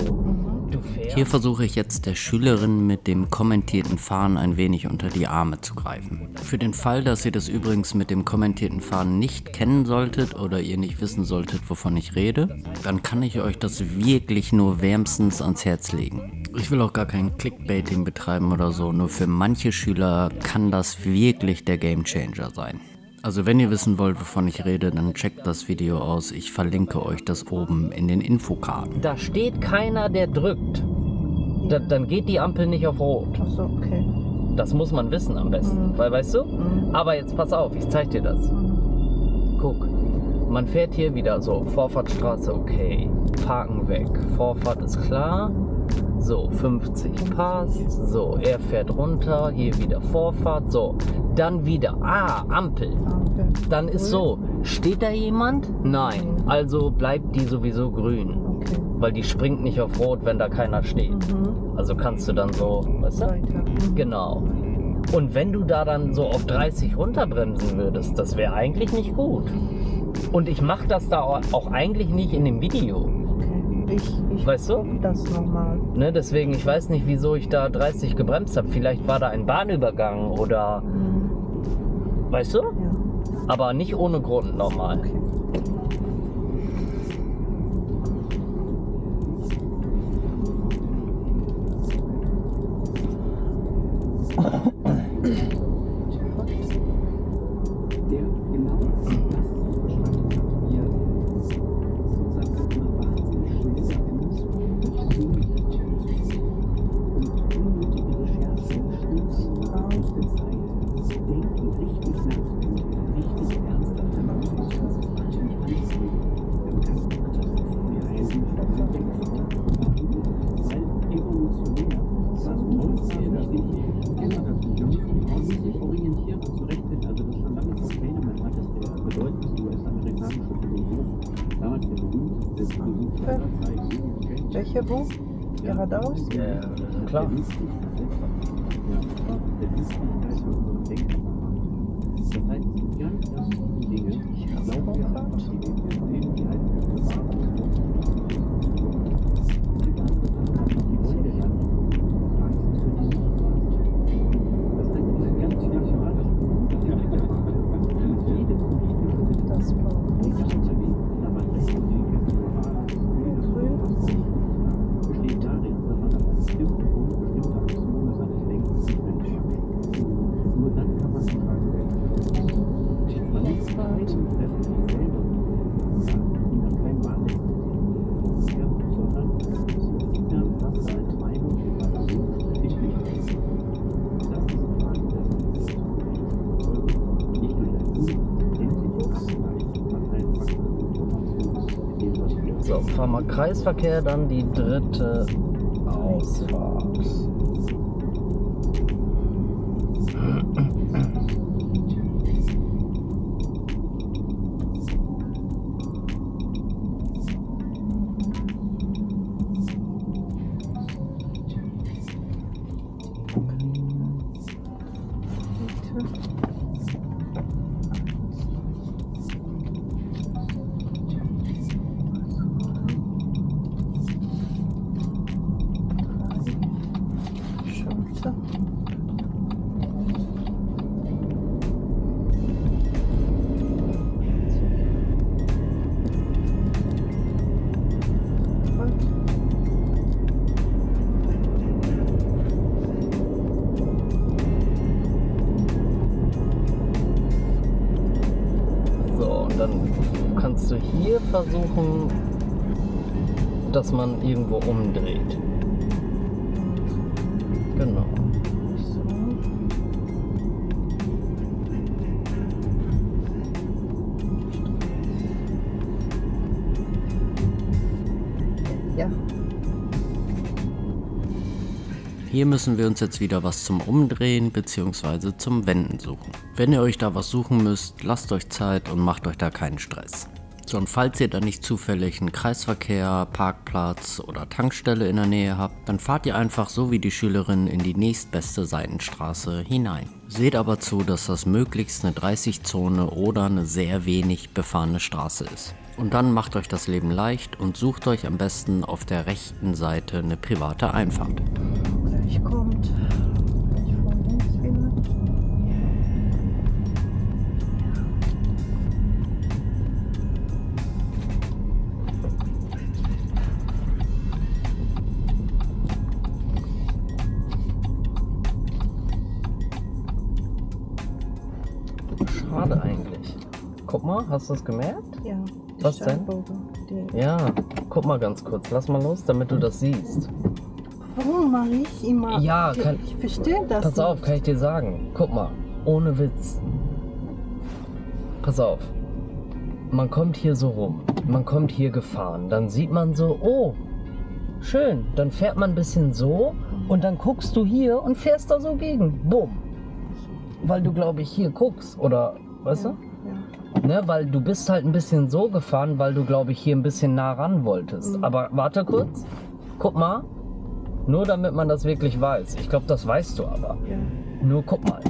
[SPEAKER 1] Du fährst.
[SPEAKER 3] Hier versuche ich jetzt der Schülerin mit dem kommentierten Fahren ein wenig unter die Arme zu greifen. Für den Fall, dass ihr das übrigens mit dem kommentierten Fahren nicht kennen solltet oder ihr nicht wissen solltet, wovon ich rede, dann kann ich euch das wirklich nur wärmstens ans Herz legen. Ich will auch gar kein Clickbaiting betreiben oder so, nur für manche Schüler kann das wirklich der Gamechanger sein. Also wenn ihr wissen wollt, wovon ich rede, dann checkt das Video aus. Ich verlinke euch das oben in den Infokarten.
[SPEAKER 1] Da steht keiner, der drückt. Dann geht die Ampel nicht auf Rot.
[SPEAKER 5] Achso, okay.
[SPEAKER 1] Das muss man wissen am besten, weil, weißt du? Aber jetzt pass auf, ich zeig dir das. Guck, man fährt hier wieder so, Vorfahrtsstraße, okay, Parken weg, Vorfahrt ist klar, so, 50 passt, so, er fährt runter, hier wieder Vorfahrt, so, dann wieder, Ampel. Dann ist so, steht da jemand? Nein, also bleibt die sowieso grün, weil die springt nicht auf Rot, wenn da keiner steht. Also kannst du dann so, weißt du?
[SPEAKER 5] Weiter.
[SPEAKER 1] Genau. Und wenn du da dann so auf 30 runterbremsen würdest, das wäre eigentlich nicht gut. Und ich mache das da auch eigentlich nicht in dem Video.
[SPEAKER 5] Ich
[SPEAKER 1] Weißt du?
[SPEAKER 5] guck das nochmal.
[SPEAKER 1] Ne, deswegen, ich weiß nicht, wieso ich da 30 gebremst habe. Vielleicht war da ein Bahnübergang oder... Weißt du?
[SPEAKER 5] Ja.
[SPEAKER 1] Aber nicht ohne Grund nochmal.
[SPEAKER 5] Okay.
[SPEAKER 4] Der genau das beschreibt, wie er sozusagen immer wahnsinnig schnell ist und unnötige Recherche, Stöß aus der Zeit, denken, richtig nachdenken, richtig ernsthaft, wenn man muss das natürlich alles sehen. Man kann weil evolutionär, das muss ja richtig, man muss sich orientieren und zurechtfinden. Also das schon lange vor Kahneman hat das der bedeutendste US-amerikanische Philosoph, damals der berühmteste Philosoph aller Zeiten.
[SPEAKER 5] Welcher Buch? Geradeaus?
[SPEAKER 1] Ja, klar.
[SPEAKER 4] Der Wichtigkeit für unserem Denken. Das heißt, es gibt ganz, ganz viele Dinge, glauben wir einfach, die wir halten wir für wahr. Es gibt andere Sachen, die wollen wir gar nicht. Angst ist für die nicht wahr. Das heißt, es ist ganz, ganz schade. Jede politische
[SPEAKER 5] Das braucht nicht.
[SPEAKER 4] besteht darin, dass man an bestimmte Punkte, bestimmte Aktionen seines Denkens nicht wünscht. Nur dann kann man die Frage stellen. Man muss Entscheidungen treffen, die selber und dann kein Wahlrecht sondern was ist eine Meinung, die man so wichtig ist. Das ist eine Frage dessen, nicht durch ein unendliches Abgleichen von allen Faktoren Informationen, in dem was wir
[SPEAKER 1] So, fahren wir Kreisverkehr, dann die dritte Ausfahrt.
[SPEAKER 5] Warte.
[SPEAKER 1] So, und dann kannst du hier versuchen, dass man irgendwo umdreht. Genau.
[SPEAKER 5] So. Ja.
[SPEAKER 3] Hier müssen wir uns jetzt wieder was zum Umdrehen bzw. zum Wenden suchen. Wenn ihr euch da was suchen müsst, lasst euch Zeit und macht euch da keinen Stress. So, und falls ihr dann nicht zufällig einen Kreisverkehr, Parkplatz oder Tankstelle in der Nähe habt, dann fahrt ihr einfach so wie die Schülerin in die nächstbeste Seitenstraße hinein. Seht aber zu, dass das möglichst eine 30-Zone oder eine sehr wenig befahrene Straße ist. Und dann macht euch das Leben leicht und sucht euch am besten auf der rechten Seite eine private Einfahrt.
[SPEAKER 5] Gleich kommt. Gleich von links wieder.
[SPEAKER 1] Schade eigentlich. Guck mal, hast du es gemerkt?
[SPEAKER 5] Ja. Die
[SPEAKER 1] Was denn?
[SPEAKER 5] Steinbogen, die-
[SPEAKER 1] Ja, guck mal ganz kurz. Lass mal los, damit du das siehst.
[SPEAKER 5] Warum mache ich immer?
[SPEAKER 1] Ja, kann-
[SPEAKER 5] ich verstehe das.
[SPEAKER 1] Pass auf,
[SPEAKER 5] nicht.
[SPEAKER 1] kann ich dir sagen. Guck mal, ohne Witz. Pass auf. Man kommt hier so rum. Man kommt hier gefahren. Dann sieht man so, oh, schön. Dann fährt man ein bisschen so und dann guckst du hier und fährst da so gegen. Bumm. Weil du, glaube ich, hier guckst. Oder, weißt
[SPEAKER 5] Ja,
[SPEAKER 1] du?
[SPEAKER 5] ja.
[SPEAKER 1] Ne, weil du bist halt ein bisschen so gefahren, weil du, glaube ich, hier ein bisschen nah ran wolltest. Aber warte kurz. Guck mal. Nur damit man das wirklich weiß. Ich glaube, das weißt du aber.
[SPEAKER 5] Ja.
[SPEAKER 1] Nur guck mal.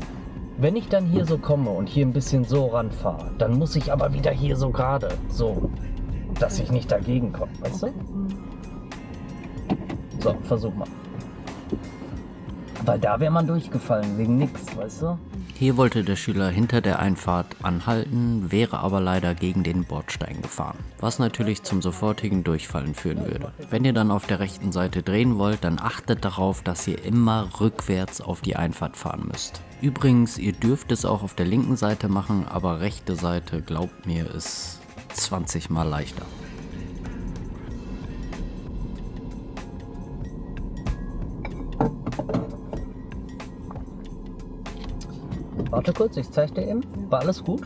[SPEAKER 1] Wenn ich dann hier so komme und hier ein bisschen so ranfahre, dann muss ich aber wieder hier so gerade. So. Dass ich nicht dagegen komme. Weißt du? So, versuch mal. Weil da wäre man durchgefallen, wegen nix, weißt du?
[SPEAKER 3] Hier wollte der Schüler hinter der Einfahrt anhalten, wäre aber leider gegen den Bordstein gefahren, was natürlich zum sofortigen Durchfallen führen würde. Wenn ihr dann auf der rechten Seite drehen wollt, dann achtet darauf, dass ihr immer rückwärts auf die Einfahrt fahren müsst. Übrigens, ihr dürft es auch auf der linken Seite machen, aber rechte Seite, glaubt mir, ist 20 Mal leichter.
[SPEAKER 1] Warte kurz, ich zeig dir eben. War alles gut?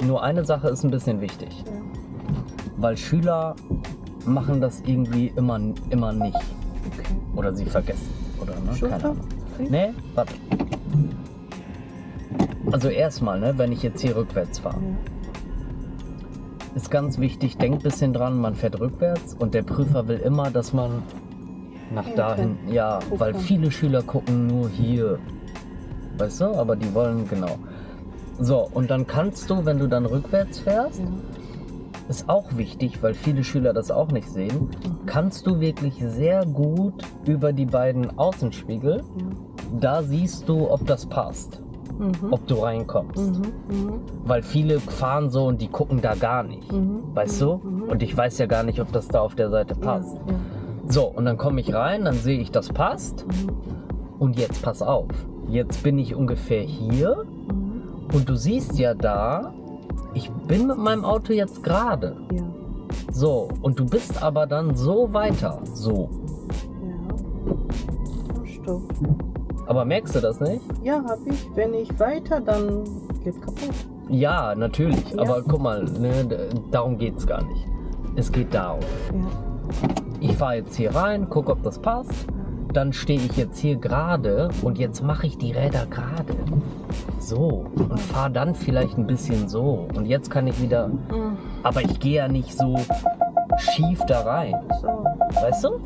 [SPEAKER 1] Nur eine Sache ist ein bisschen wichtig.
[SPEAKER 5] Ja.
[SPEAKER 1] Weil Schüler machen das irgendwie immer nicht.
[SPEAKER 5] Okay.
[SPEAKER 1] Oder sie vergessen. Oder ne? Keine
[SPEAKER 5] Schulter?
[SPEAKER 1] Ahnung. Nee, warte. Also erstmal, ne, wenn ich jetzt hier rückwärts fahre,
[SPEAKER 5] Ja.
[SPEAKER 1] ist ganz wichtig, denkt ein bisschen dran, man fährt rückwärts und der Prüfer will immer, dass man nach dahin, ja, weil viele Schüler gucken nur hier. Weißt du, aber die wollen genau. So, und dann kannst du, wenn du dann rückwärts fährst,
[SPEAKER 5] Ja.
[SPEAKER 1] ist auch wichtig, weil viele Schüler das auch nicht sehen, kannst du wirklich sehr gut über die beiden Außenspiegel, da siehst du, ob das passt, ob du reinkommst. Weil viele fahren so und die gucken da gar nicht, weißt du? Und ich weiß ja gar nicht, ob das da auf der Seite passt.
[SPEAKER 5] Ja.
[SPEAKER 1] So, und dann komme ich rein, dann sehe ich, das passt. Und jetzt pass auf, jetzt bin ich ungefähr hier und du siehst ja da, ich bin mit meinem Auto jetzt gerade.
[SPEAKER 5] Ja.
[SPEAKER 1] So, und du bist aber dann so weiter. So.
[SPEAKER 5] Ja. Oh, stopp.
[SPEAKER 1] Aber merkst du das nicht?
[SPEAKER 5] Ja, hab ich. Wenn ich weiter, dann geht kaputt.
[SPEAKER 1] Ja, natürlich.
[SPEAKER 5] Ja.
[SPEAKER 1] Aber guck mal, ne, darum geht's gar nicht. Es geht darum.
[SPEAKER 5] Ja.
[SPEAKER 1] Ich fahre jetzt hier rein, guck, ob das passt. Dann stehe ich jetzt hier gerade und jetzt mache ich die Räder gerade. So. Und fahre dann vielleicht ein bisschen so. Und jetzt kann ich wieder. Aber ich gehe ja nicht so schief da rein.
[SPEAKER 5] So.
[SPEAKER 1] Weißt du?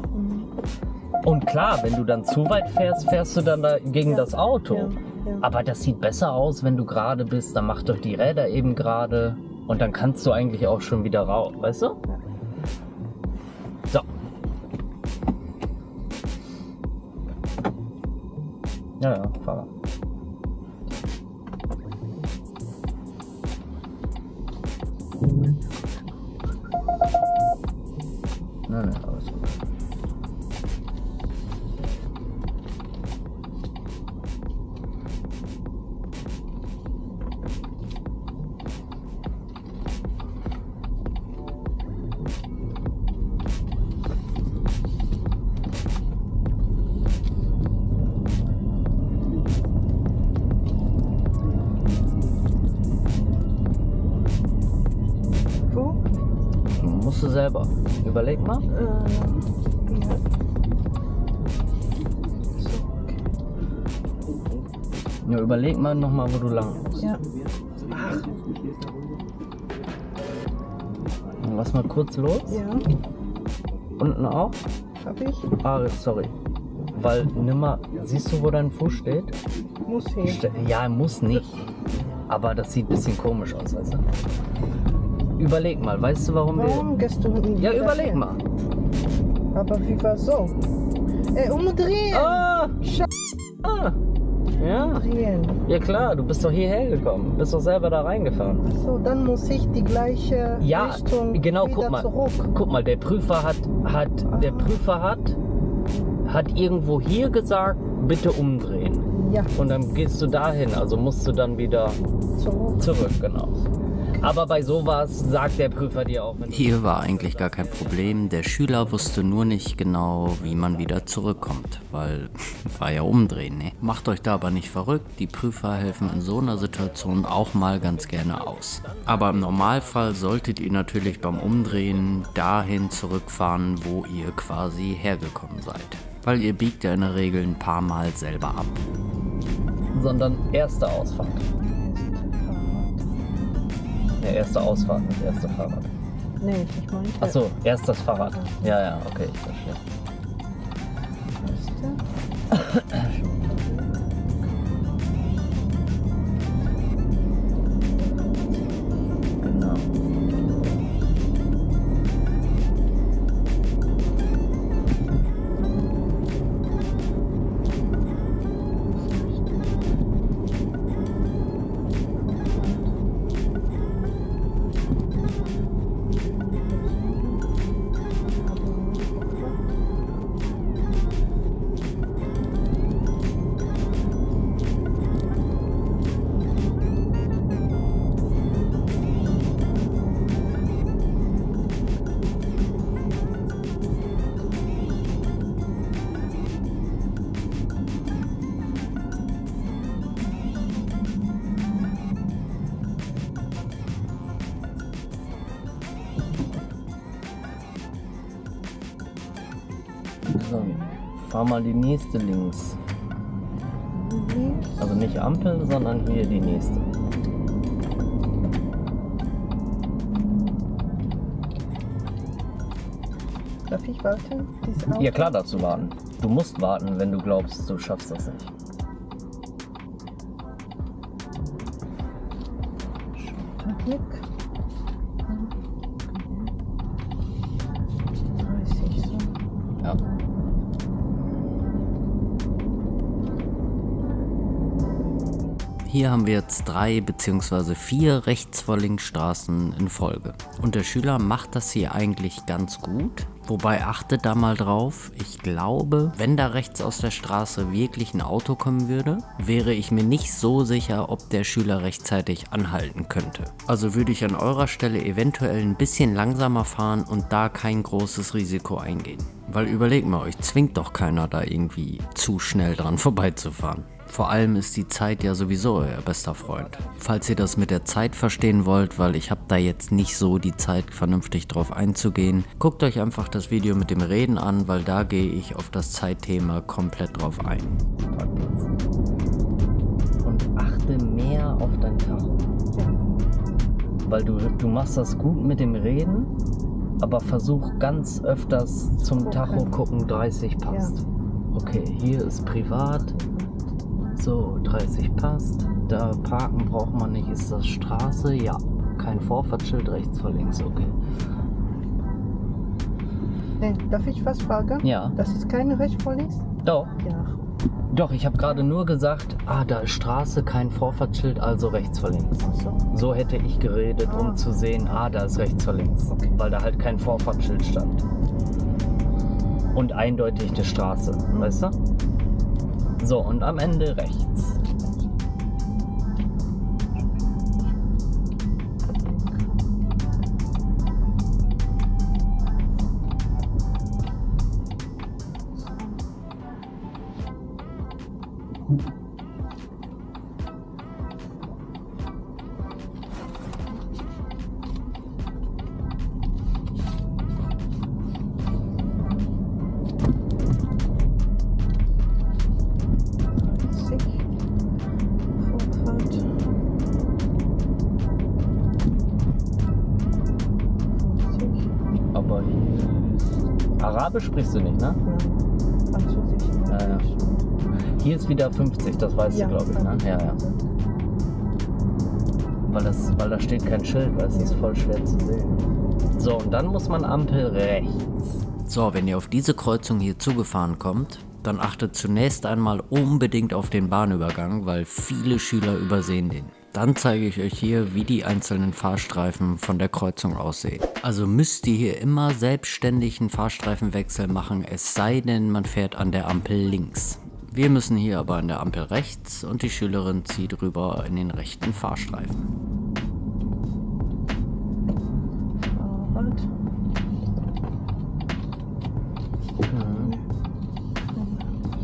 [SPEAKER 1] Und klar, wenn du dann zu weit fährst, fährst du dann da gegen
[SPEAKER 5] Ja.
[SPEAKER 1] das Auto.
[SPEAKER 5] Ja. Ja.
[SPEAKER 1] Aber das sieht besser aus, wenn du gerade bist. Dann mach doch die Räder eben gerade. Und dann kannst du eigentlich auch schon wieder raus. Weißt du? So. Ja, ja, Fahrer. Nein, nein, alles gut.
[SPEAKER 5] Wo?
[SPEAKER 1] Musst du selber. Überleg mal.
[SPEAKER 5] Ja. So, okay.
[SPEAKER 1] Ja, überleg mal nochmal, wo du lang musst.
[SPEAKER 5] Ja.
[SPEAKER 1] Lass mal kurz los.
[SPEAKER 5] Ja,
[SPEAKER 1] Unten auch.
[SPEAKER 5] hab ich.
[SPEAKER 1] Ah, sorry. Weil nimmer. Siehst du, wo dein Fuß steht?
[SPEAKER 5] Muss hier.
[SPEAKER 1] Ja, muss nicht. Aber das sieht ein bisschen komisch aus, weißt du? Überleg mal, weißt du, warum
[SPEAKER 5] Warum gehst du nicht
[SPEAKER 1] wir. Ja,
[SPEAKER 5] wieder
[SPEAKER 1] überleg
[SPEAKER 5] hin?
[SPEAKER 1] mal.
[SPEAKER 5] Aber wie war so? Umdrehen!
[SPEAKER 1] Ah! Ah! Ja.
[SPEAKER 5] Umdrehen.
[SPEAKER 1] Ja klar, du bist doch hierher gekommen. Bist doch selber da reingefahren.
[SPEAKER 5] So, dann muss ich die gleiche
[SPEAKER 1] Ja,
[SPEAKER 5] Richtung
[SPEAKER 1] genau,
[SPEAKER 5] wieder
[SPEAKER 1] guck mal.
[SPEAKER 5] zurück.
[SPEAKER 1] Guck mal, der Prüfer hat irgendwo hier gesagt, bitte umdrehen.
[SPEAKER 5] Ja,
[SPEAKER 1] Und dann gehst du dahin, also musst du dann wieder
[SPEAKER 5] zurück.
[SPEAKER 1] genau. Aber bei sowas sagt der Prüfer dir auch, wenn du
[SPEAKER 3] Hier war eigentlich gar kein Problem. Der Schüler wusste nur nicht genau, wie man wieder zurückkommt, weil war ja umdrehen, ne? Macht euch da aber nicht verrückt, die Prüfer helfen in so einer Situation auch mal ganz gerne aus. Aber im Normalfall solltet ihr natürlich beim Umdrehen dahin zurückfahren, wo ihr quasi hergekommen seid. Weil ihr biegt ja in der Regel ein paar Mal selber ab.
[SPEAKER 1] sondern erste Ausfahrt. Ja, erste Ausfahrt, nicht erste Fahrrad.
[SPEAKER 5] Nee, ich meinte.
[SPEAKER 1] Achso, erst das Fahrrad. Ja, ja, okay, ich verstehe. Genau. So, fahr mal die nächste links. Also nicht Ampel, sondern hier die nächste.
[SPEAKER 5] Darf ich warten? Dieses Auto?
[SPEAKER 1] Ja, klar, darfst du warten. Du musst warten, wenn du glaubst, du schaffst das nicht.
[SPEAKER 5] Klick. 30 so.
[SPEAKER 1] Ja.
[SPEAKER 3] Hier haben wir jetzt 3 bzw. 4 rechts vor links Straßen in Folge. Und der Schüler macht das hier eigentlich ganz gut. Wobei achtet da mal drauf, ich glaube, wenn da rechts aus der Straße wirklich ein Auto kommen würde, wäre ich mir nicht so sicher, ob der Schüler rechtzeitig anhalten könnte. Also würde ich an eurer Stelle eventuell ein bisschen langsamer fahren und da kein großes Risiko eingehen. Weil überlegt mal, euch zwingt doch keiner da irgendwie zu schnell dran vorbeizufahren. Vor allem ist die Zeit ja sowieso euer bester Freund. Falls ihr das mit der Zeit verstehen wollt, weil ich habe da jetzt nicht so die Zeit, vernünftig drauf einzugehen, guckt euch einfach das Video mit dem Reden an, weil da gehe ich auf das Zeitthema komplett drauf ein.
[SPEAKER 1] Und achte mehr auf dein Tacho. Weil du machst das gut mit dem Reden, aber versuch ganz öfters zum Tacho gucken, 30 passt. Okay, hier ist privat. So, 30 passt. Da parken braucht man nicht. Ist das Straße? Ja. Kein Vorfahrtsschild rechts vor links. Okay.
[SPEAKER 5] Nee, darf ich was fragen?
[SPEAKER 1] Ja.
[SPEAKER 5] Das ist keine rechts vor links?
[SPEAKER 1] Doch.
[SPEAKER 5] Ja.
[SPEAKER 1] Doch, ich habe gerade nur gesagt, da ist Straße, kein Vorfahrtsschild, also rechts vor links.
[SPEAKER 5] Ach so.
[SPEAKER 1] So hätte ich geredet, um zu sehen, da ist rechts vor links.
[SPEAKER 5] Okay.
[SPEAKER 1] Weil da halt kein Vorfahrtsschild stand. Und eindeutig eine Straße, weißt du? So, und am Ende rechts. Aber hier ist... Arabisch sprichst du nicht, ne?
[SPEAKER 5] Nein, Französisch.
[SPEAKER 1] Ja. Hier ist wieder 50, das weißt du, glaube ich, ne? Ja, ja. Weil da steht kein Schild, weil es ist voll schwer zu sehen. So, und dann muss man Ampel rechts.
[SPEAKER 3] So, wenn ihr auf diese Kreuzung hier zugefahren kommt, dann achtet zunächst einmal unbedingt auf den Bahnübergang, weil viele Schüler übersehen den. Dann zeige ich euch hier, wie die einzelnen Fahrstreifen von der Kreuzung aussehen. Also müsst ihr hier immer selbstständig einen Fahrstreifenwechsel machen, es sei denn, man fährt an der Ampel links. Wir müssen hier aber an der Ampel rechts und die Schülerin zieht rüber in den rechten Fahrstreifen.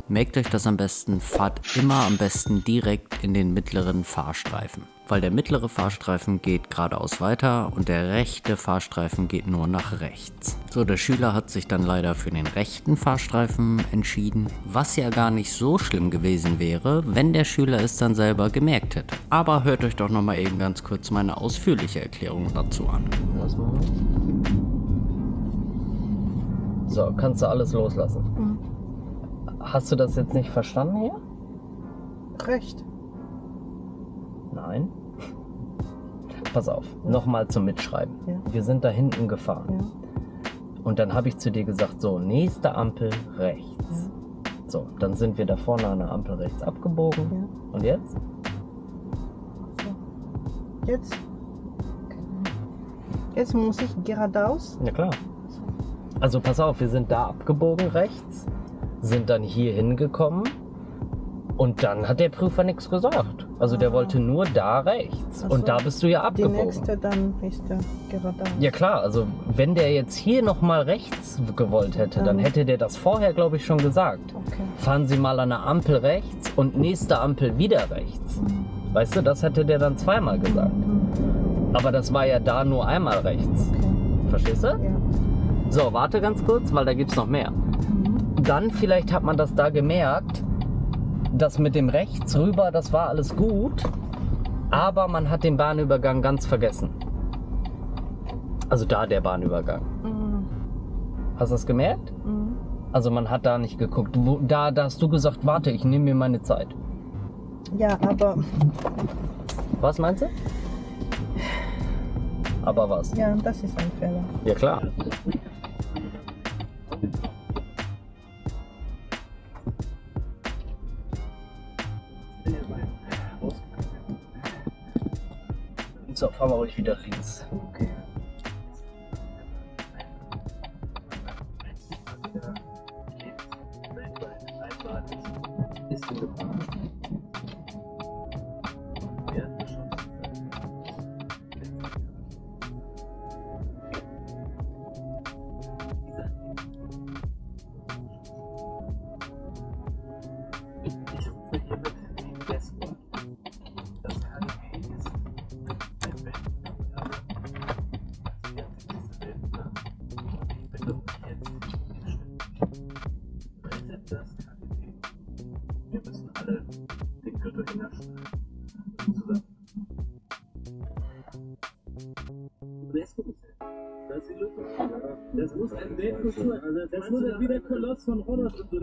[SPEAKER 3] Merkt euch das am besten, fahrt immer am besten direkt in den mittleren Fahrstreifen. Weil der mittlere Fahrstreifen geht geradeaus weiter und der rechte Fahrstreifen geht nur nach rechts. So, der Schüler hat sich dann leider für den rechten Fahrstreifen entschieden, was ja gar nicht so schlimm gewesen wäre, wenn der Schüler es dann selber gemerkt hätte. Aber hört euch doch nochmal eben ganz kurz meine ausführliche Erklärung dazu an.
[SPEAKER 1] Was machen wir? So, kannst du alles loslassen.
[SPEAKER 5] Mhm.
[SPEAKER 1] Hast du das jetzt nicht verstanden hier?
[SPEAKER 5] Recht.
[SPEAKER 1] Nein. Pass auf, nochmal zum Mitschreiben.
[SPEAKER 5] Ja.
[SPEAKER 1] Wir sind da hinten gefahren.
[SPEAKER 5] Ja.
[SPEAKER 1] Und dann habe ich zu dir gesagt, so, nächste Ampel rechts.
[SPEAKER 5] Ja.
[SPEAKER 1] So, dann sind wir da vorne an der Ampel rechts abgebogen.
[SPEAKER 5] Ja.
[SPEAKER 1] Und jetzt?
[SPEAKER 5] So. Jetzt muss ich geradeaus.
[SPEAKER 1] Ja klar. Also pass auf, wir sind da abgebogen rechts, sind dann hier hingekommen und dann hat der Prüfer nichts gesagt. Also der wollte nur da rechts.
[SPEAKER 5] Ach so.
[SPEAKER 1] Und da bist du ja
[SPEAKER 5] Die
[SPEAKER 1] abgebogen.
[SPEAKER 5] nächste dann ist er geradeaus.
[SPEAKER 1] Ja klar, also wenn der jetzt hier nochmal rechts gewollt hätte, dann hätte der das vorher, glaube ich, schon gesagt.
[SPEAKER 5] Okay.
[SPEAKER 1] Fahren Sie mal an der Ampel rechts und nächste Ampel wieder rechts.
[SPEAKER 5] Mhm.
[SPEAKER 1] Weißt du, das hätte der dann zweimal gesagt.
[SPEAKER 5] Mhm.
[SPEAKER 1] Aber das war ja da nur einmal rechts.
[SPEAKER 5] Okay.
[SPEAKER 1] Verstehst du?
[SPEAKER 5] Ja.
[SPEAKER 1] So, warte ganz kurz, weil da gibt's noch mehr.
[SPEAKER 5] Mhm.
[SPEAKER 1] Dann vielleicht hat man das da gemerkt, dass mit dem rechts rüber, das war alles gut, aber man hat den Bahnübergang ganz vergessen. Also da der Bahnübergang.
[SPEAKER 5] Mhm.
[SPEAKER 1] Hast du das gemerkt?
[SPEAKER 5] Mhm.
[SPEAKER 1] Also man hat da nicht geguckt. Da hast du gesagt, warte, ich nehme mir meine Zeit.
[SPEAKER 5] Ja, aber
[SPEAKER 1] Was meinst du? Aber was?
[SPEAKER 5] ja, das ist ein Fehler.
[SPEAKER 1] Ja klar. So, fahren wir ruhig wieder links.
[SPEAKER 5] Okay.
[SPEAKER 4] Wir müssen alle den Gürtel hinabschneiden. Zusammen. Das ist die Lösung. Das muss ein Weltkultur, das muss wie der Koloss von Rhodos und so.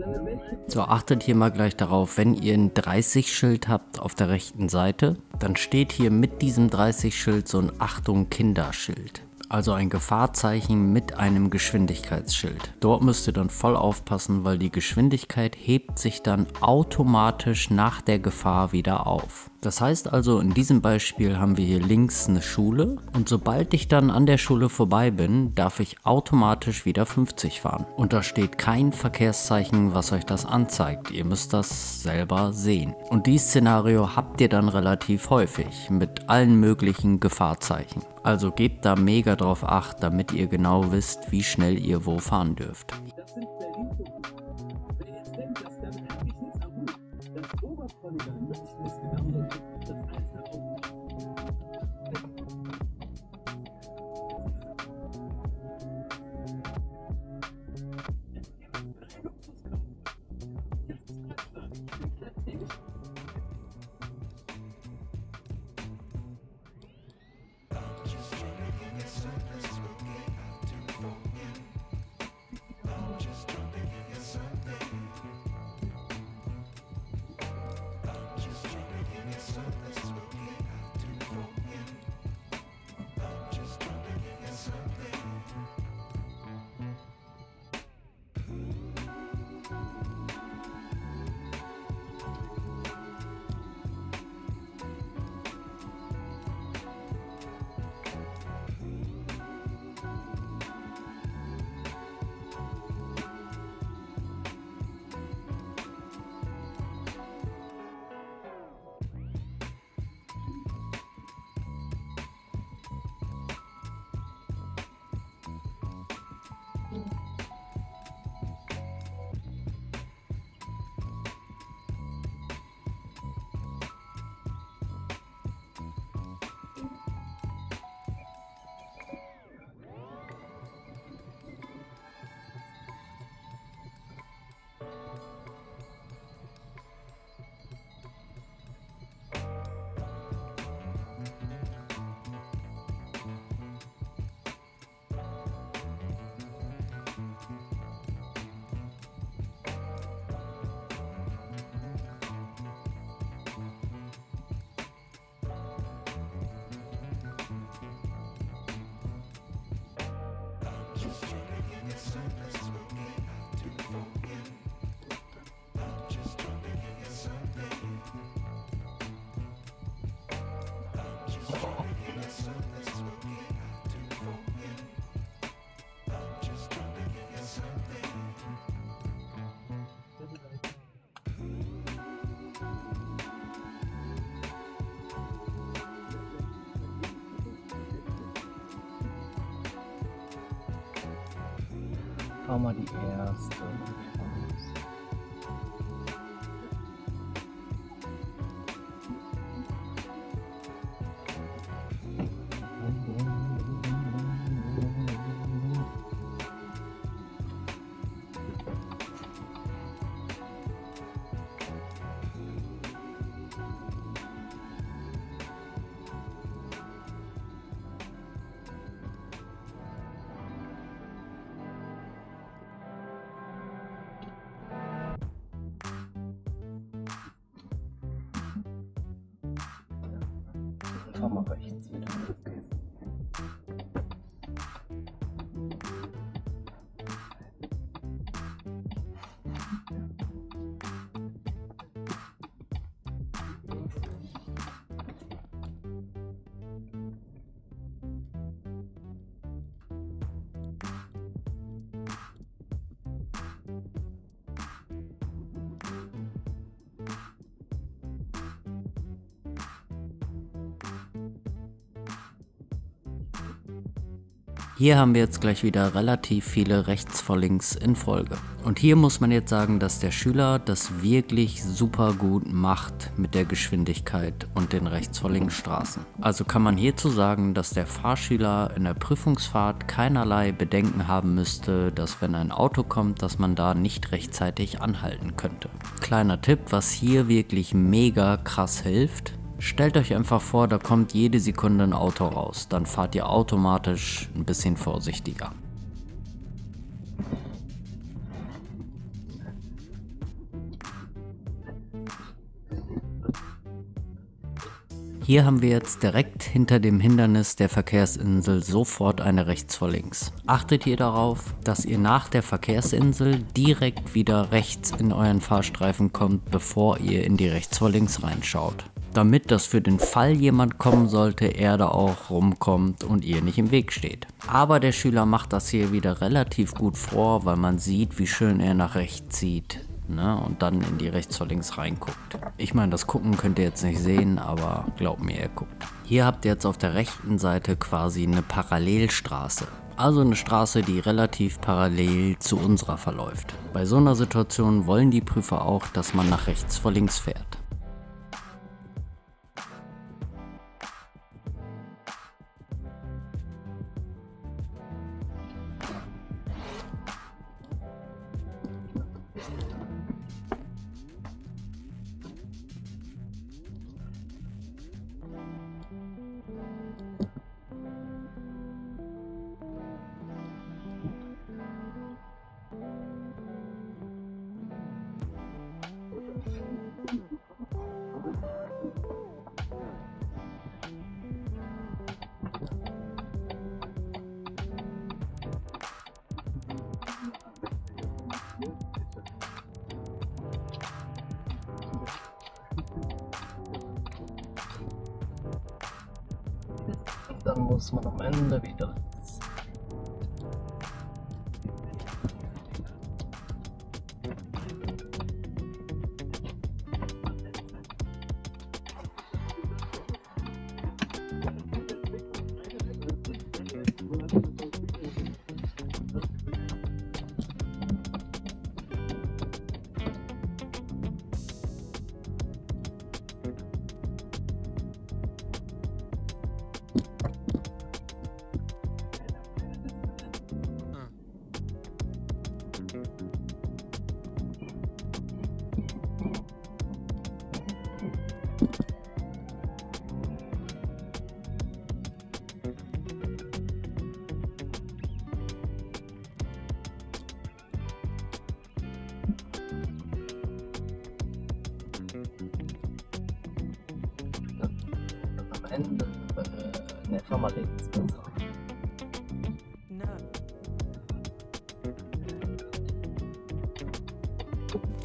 [SPEAKER 3] So, achtet hier mal gleich darauf, wenn ihr ein 30-Schild habt auf der rechten Seite, dann steht hier mit diesem 30-Schild so ein Achtung Kinderschild. also ein Gefahrzeichen mit einem Geschwindigkeitsschild. Dort müsst ihr dann voll aufpassen, weil die Geschwindigkeit hebt sich dann automatisch nach der Gefahr wieder auf. Das heißt also, in diesem Beispiel haben wir hier links eine Schule und sobald ich dann an der Schule vorbei bin, darf ich automatisch wieder 50 fahren. Und da steht kein Verkehrszeichen, was euch das anzeigt. Ihr müsst das selber sehen. Und dieses Szenario habt ihr dann relativ häufig mit allen möglichen Gefahrzeichen. Also gebt da mega drauf Acht, damit ihr genau wisst, wie schnell ihr wo fahren dürft.
[SPEAKER 4] Das sind Berlin-Punkte. Wer jetzt denkt, dass damit eigentlich nichts am Hut, das Oberpolygon München ist genauso gut, das einzelne Auto.
[SPEAKER 1] Schau mal die erste. Schau mal rechts wieder. Okay.
[SPEAKER 3] Hier haben wir jetzt gleich wieder relativ viele rechts vor links in Folge. Und hier muss man jetzt sagen, dass der Schüler das wirklich super gut macht mit der Geschwindigkeit und den rechts vor links Straßen. Also kann man hierzu sagen, dass der Fahrschüler in der Prüfungsfahrt keinerlei Bedenken haben müsste, dass wenn ein Auto kommt, dass man da nicht rechtzeitig anhalten könnte. Kleiner Tipp, was hier wirklich mega krass hilft: Stellt euch einfach vor, da kommt jede Sekunde ein Auto raus, dann fahrt ihr automatisch ein bisschen vorsichtiger. Hier haben wir jetzt direkt hinter dem Hindernis der Verkehrsinsel sofort eine rechts vor links. Achtet hier darauf, dass ihr nach der Verkehrsinsel direkt wieder rechts in euren Fahrstreifen kommt, bevor ihr in die rechts vor links reinschaut. Damit das für den Fall jemand kommen sollte, er da auch rumkommt und ihr nicht im Weg steht. Aber der Schüler macht das hier wieder relativ gut vor, weil man sieht, wie schön er nach rechts zieht. Ne, und dann in die rechts vor links reinguckt. Ich meine, das Gucken könnt ihr jetzt nicht sehen, aber glaubt mir, er guckt. Hier habt ihr jetzt auf der rechten Seite quasi eine Parallelstraße. Also eine Straße, die relativ parallel zu unserer verläuft. Bei so einer Situation wollen die Prüfer auch, dass man nach rechts vor links fährt.
[SPEAKER 1] Dann muss man am Ende wieder. Am Ende, ne, fahr mal links besser.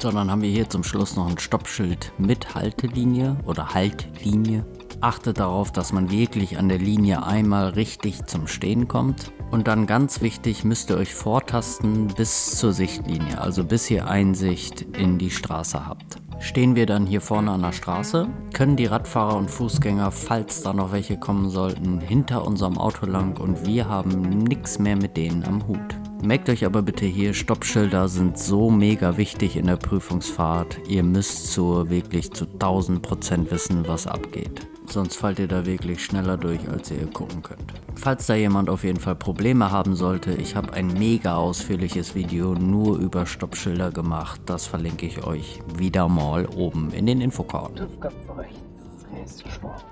[SPEAKER 3] So, dann haben wir hier zum Schluss noch ein Stoppschild mit Haltelinie oder Haltlinie. Achtet darauf, dass man wirklich an der Linie einmal richtig zum Stehen kommt. Und dann ganz wichtig, müsst ihr euch vortasten bis zur Sichtlinie, also bis ihr Einsicht in die Straße habt. Stehen wir dann hier vorne an der Straße, können die Radfahrer und Fußgänger, falls da noch welche kommen sollten, hinter unserem Auto lang und wir haben nichts mehr mit denen am Hut. Merkt euch aber bitte hier, Stoppschilder sind so mega wichtig in der Prüfungsfahrt. Ihr müsst wirklich zu 1000% wissen, was abgeht. Sonst fallt ihr da wirklich schneller durch, als ihr gucken könnt. Falls da jemand auf jeden Fall Probleme haben sollte, ich habe ein mega ausführliches Video nur über Stoppschilder gemacht. Das verlinke ich euch wieder mal oben in den Infocard.
[SPEAKER 1] Das ganz rechts, nächste schwarz.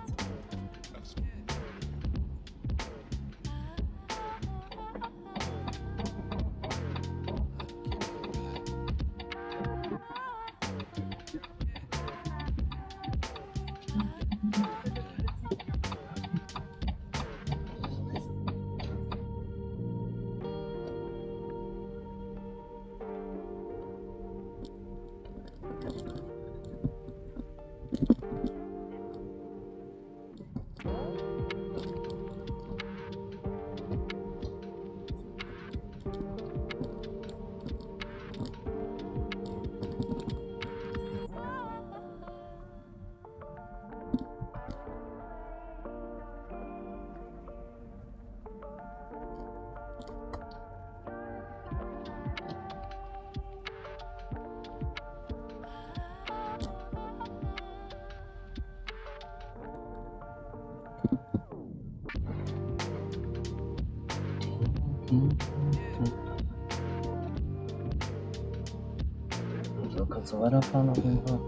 [SPEAKER 1] So, kannst du weiterfahren auf jeden Fall.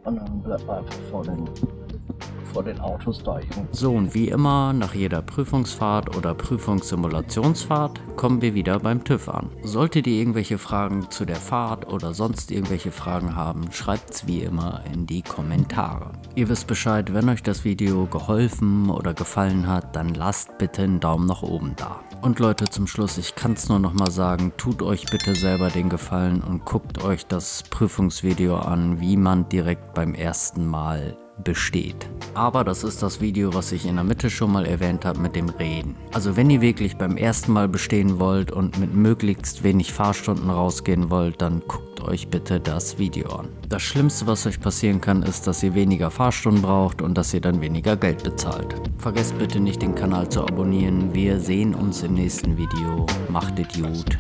[SPEAKER 1] Und dann bleib mal einfach vor den Autos da, Junge.
[SPEAKER 3] So, und wie immer, nach jeder Prüfungsfahrt oder Prüfungssimulationsfahrt kommen wir wieder beim TÜV an. Solltet ihr irgendwelche Fragen zu der Fahrt oder sonst irgendwelche Fragen haben, schreibt's wie immer in die Kommentare. Ihr wisst Bescheid, wenn euch das Video geholfen oder gefallen hat, dann lasst bitte einen Daumen nach oben da. Und Leute, zum Schluss, ich kann es nur noch mal sagen, tut euch bitte selber den Gefallen und guckt euch das Prüfungsvideo an, wie man direkt beim ersten Mal besteht. Aber das ist das Video, was ich in der Mitte schon mal erwähnt habe mit dem Reden. Also wenn ihr wirklich beim ersten Mal bestehen wollt und mit möglichst wenig Fahrstunden rausgehen wollt, dann guckt euch bitte das Video an. Das Schlimmste, was euch passieren kann, ist, dass ihr weniger Fahrstunden braucht und dass ihr dann weniger Geld bezahlt. Vergesst bitte nicht, den Kanal zu abonnieren. Wir sehen uns im nächsten Video. Macht es gut.